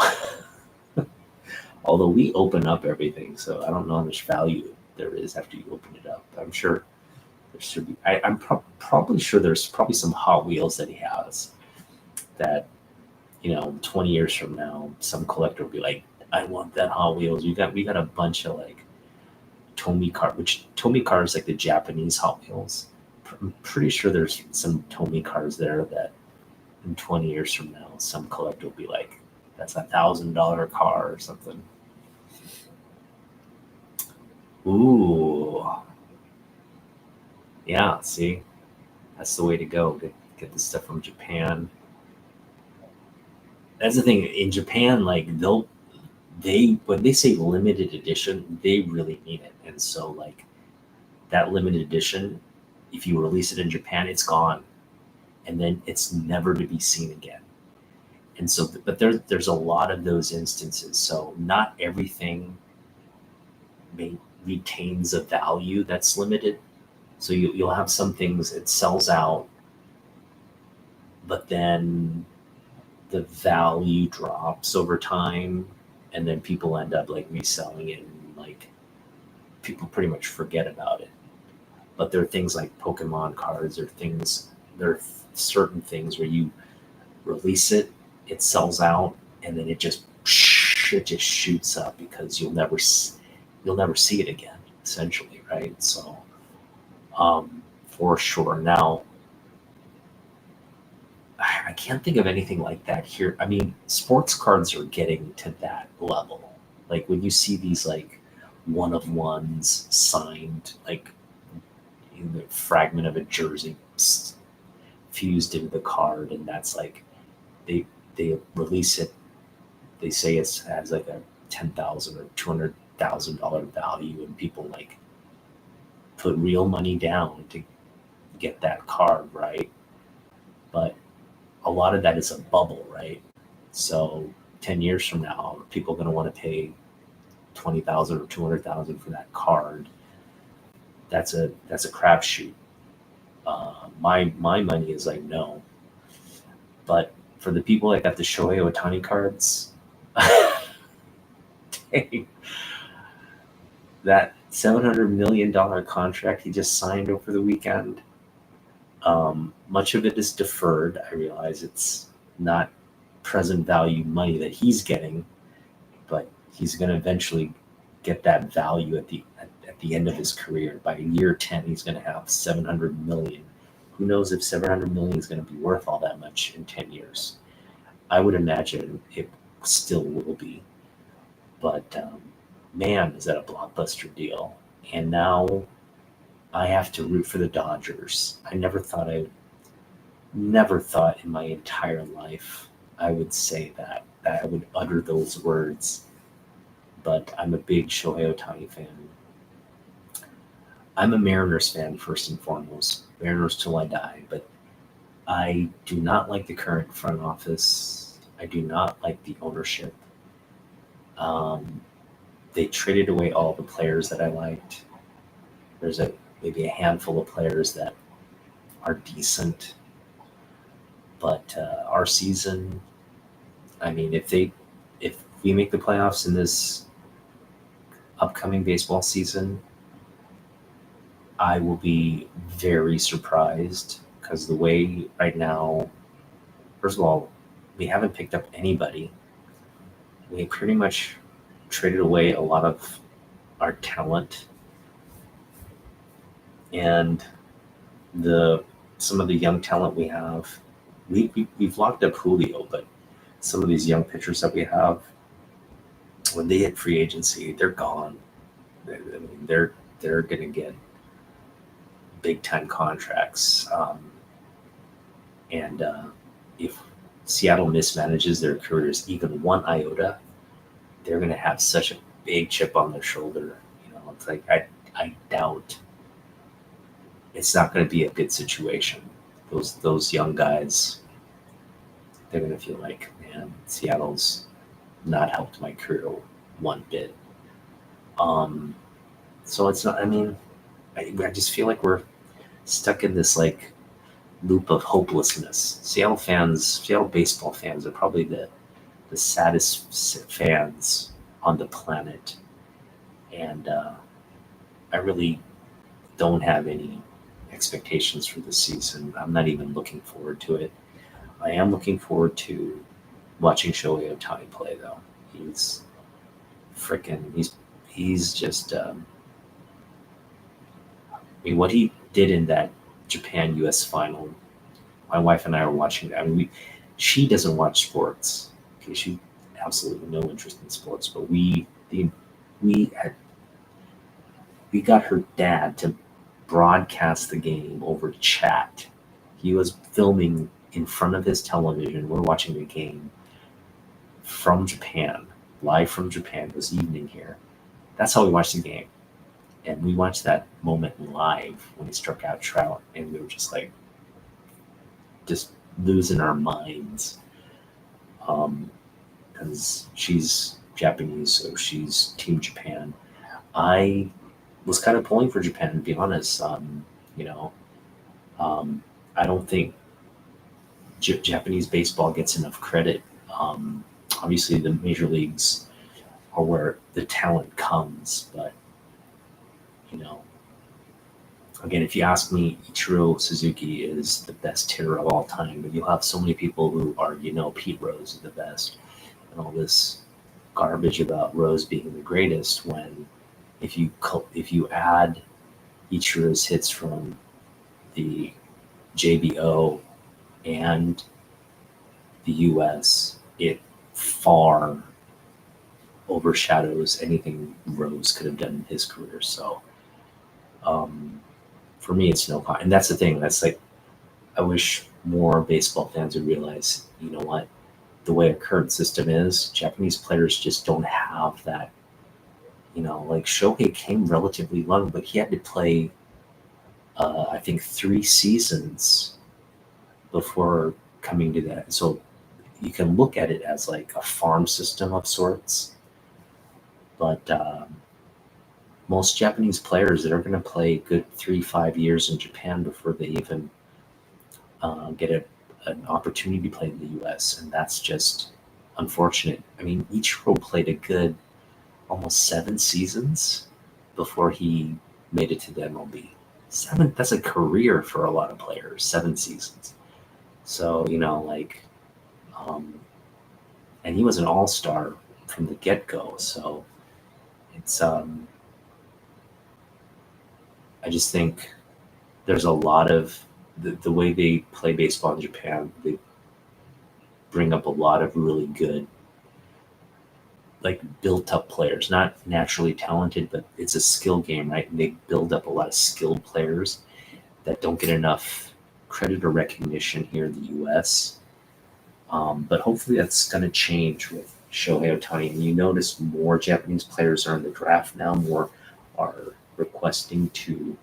Although we open up everything, so I don't know how much value there is after you open it up. I'm sure there should be. Probably sure there's probably some Hot Wheels that he has that 20 years from now, some collector will be like, I want that Hot Wheels. We got a bunch of like Tomy car, which Tomy car is like the Japanese Hot Wheels. I'm pretty sure there's some Tomy cars there that in 20 years from now, some collector will be like, that's $1,000 car or something. Ooh, yeah. See, that's the way to go. Get the stuff from Japan. That's the thing in Japan. Like they when they say limited edition, they really mean it. And so like that limited edition, if you release it in Japan, it's gone, and then it's never to be seen again. And so, but there's a lot of those instances. So not everything may, retains a value that's limited. So you'll have some things it sells out, but then the value drops over time, and then people end up like reselling it, and like people pretty much forget about it. But there are things like Pokemon cards, or things there are certain things where you release it, it sells out, and then it just shoots up because you'll never see it again, essentially, right? So for sure. Now I can't think of anything like that here. I mean, sports cards are getting to that level. Like when you see these like one of ones signed, like in the fragment of a jersey fused into the card, and that's like they they release it. They say it has like a 10,000 or $200,000 value, and people like put real money down to get that card, right? But a lot of that is a bubble, right? So 10 years from now, are people going to want to pay 20,000 or 200,000 for that card? That's a crapshoot. My money is like no, but for the people that got the Shohei Ohtani cards, dang, that $700 million contract he just signed over the weekend. Much of it is deferred. I realize it's not present value money that he's getting, but he's going to eventually get that value at the end of his career. By year 10, he's going to have 700 million. Who knows if 700 million is going to be worth all that much in 10 years? I would imagine it still will be, but man, is that a blockbuster deal. And now I have to root for the Dodgers. Never thought in my entire life I would say that I would utter those words, but I'm a big Shohei Ohtani fan. I'm a Mariners fan first and foremost, Mariners till I die, but I do not like the current front office. I do not like the ownership. Um, they traded away all the players that I liked. There's maybe a handful of players that are decent, but our season, I mean, if we make the playoffs in this upcoming baseball season, I will be very surprised because the way right now, first of all, we haven't picked up anybody. We pretty much traded away a lot of our talent, and the some of the young talent we have, we've locked up Julio, but some of these young pitchers that we have, when they hit free agency, they're gone. I mean, they're going to get big time contracts, and if Seattle mismanages their careers even one iota, they're going to have such a big chip on their shoulder. You know, it's like I doubt it's not going to be a good situation. Those young guys, they're going to feel like, man, Seattle's not helped my career one bit. Um, so it's not. I mean, I just feel like we're stuck in this like loop of hopelessness. Seattle baseball fans are probably the saddest fans on the planet, and I really don't have any expectations for this season. I'm not even looking forward to it. I am looking forward to watching Shohei Ohtani play, though. He's freaking. He's just. I mean, what he did in that Japan U.S. final. My wife and I are watching that. I mean, she doesn't watch sports. Okay, she absolutely no interest in sports. But we had we got her dad to broadcast the game over chat. He was filming in front of his television. We're watching the game from Japan, live from Japan. It was evening here. That's how we watched the game. And we watched that moment live when he struck out Trout, and we were just like, just losing our minds. Because she's Japanese, so she's Team Japan. I was kind of pulling for Japan, to be honest. You know, um, I don't think Japanese baseball gets enough credit. Obviously, the major leagues are where the talent comes, but you know, again, if you ask me, Ichiro Suzuki is the best hitter of all time, but you'll have so many people who argue, no, Pete Rose is the best, and all this garbage about Rose being the greatest. When if you add Ichiro's hits from the JBO and the US, it far overshadows anything Rose could have done in his career. So for me, it's no con. And that's the thing. That's like, I wish more baseball fans would realize, you know what, the way a current system is, Japanese players just don't have that. Like Shohei came relatively young, but he had to play, I think, 3 seasons before coming to that. So you can look at it as like a farm system of sorts, but most Japanese players that are going to play good 3-5 years in Japan before they even get an opportunity to play in the US, and that's just unfortunate. I mean, Ichiro played a good almost 7 seasons before he made it to the MLB. That's a career for a lot of players, 7 seasons. So, and he was an all-star from the get-go. So it's, I just think there's a lot of, the way they play baseball in Japan, they bring up a lot of really good, like built up players, not naturally talented, but it's a skill game, right? And they build up a lot of skilled players that don't get enough credit or recognition here in the US. But hopefully that's going to change with Shohei Ohtani. And you notice more Japanese players are in the draft now, more are requesting to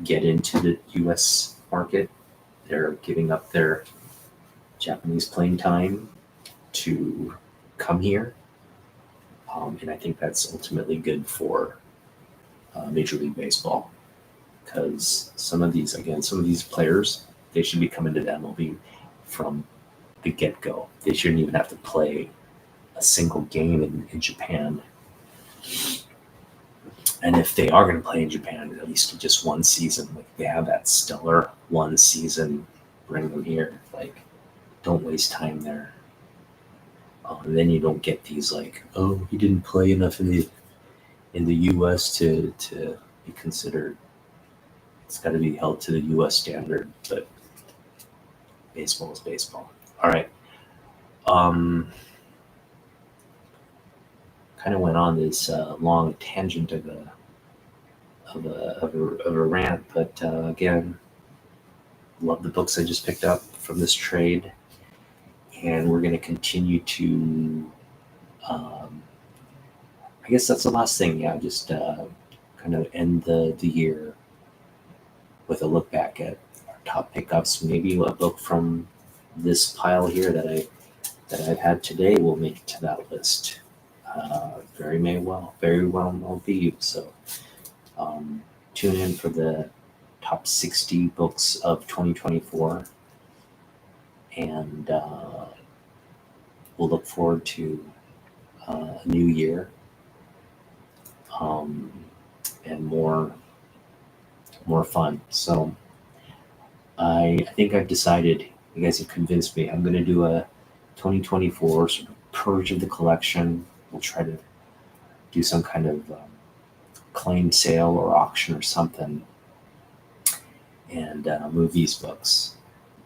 get into the US market. They're giving up their Japanese playing time to come here. And I think that's ultimately good for Major League Baseball, because some of these players, they should be coming to the MLB from the get-go. They shouldn't even have to play a single game in Japan. And if they are going to play in Japan, at least just 1 season, like they have that stellar 1 season, bring them here. Like, don't waste time there. And then you don't get these like, oh, he didn't play enough in the US to be considered. It's got to be held to the US standard, but baseball is baseball. All right. Kind of went on this long tangent of a rant, but again, love the books I just picked up from this trade, and we're going to continue to. I guess that's the last thing. Yeah, just kind of end the year with a look back at our top pickups. Maybe a book from this pile here that I've had today will make it to that list. Very well be. So tune in for the top 60 books of 2024, and we'll look forward to a new year and more fun. So I think I've decided. You guys have convinced me. I'm going to do a 2024 sort of purge of the collection. We'll try to do some kind of claim sale or auction or something, and move these books.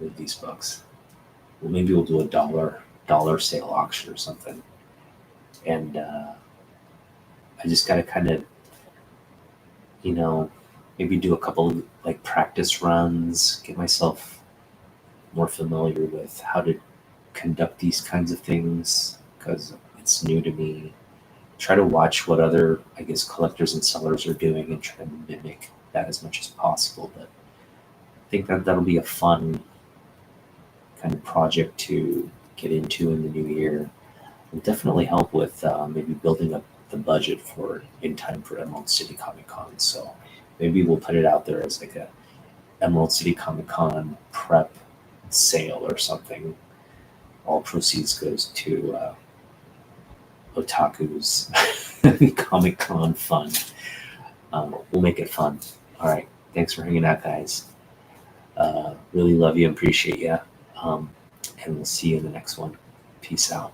Well, maybe we'll do a dollar sale auction or something. And I just got to kind of, maybe do a couple of like practice runs, get myself more familiar with how to conduct these kinds of things, because it's new to me. Try to watch what other, I guess, collectors and sellers are doing and try to mimic that as much as possible. But I think that'll be a fun kind of project to get into in the new year. It'll definitely help with maybe building up the budget for in time for Emerald City Comic Con. So maybe we'll put it out there as like a Emerald City Comic Con prep sale or something. All proceeds goes to Otaku's Comic Con fund. We'll make it fun. All right. Thanks for hanging out, guys. Really love you and appreciate you. And we'll see you in the next one. Peace out.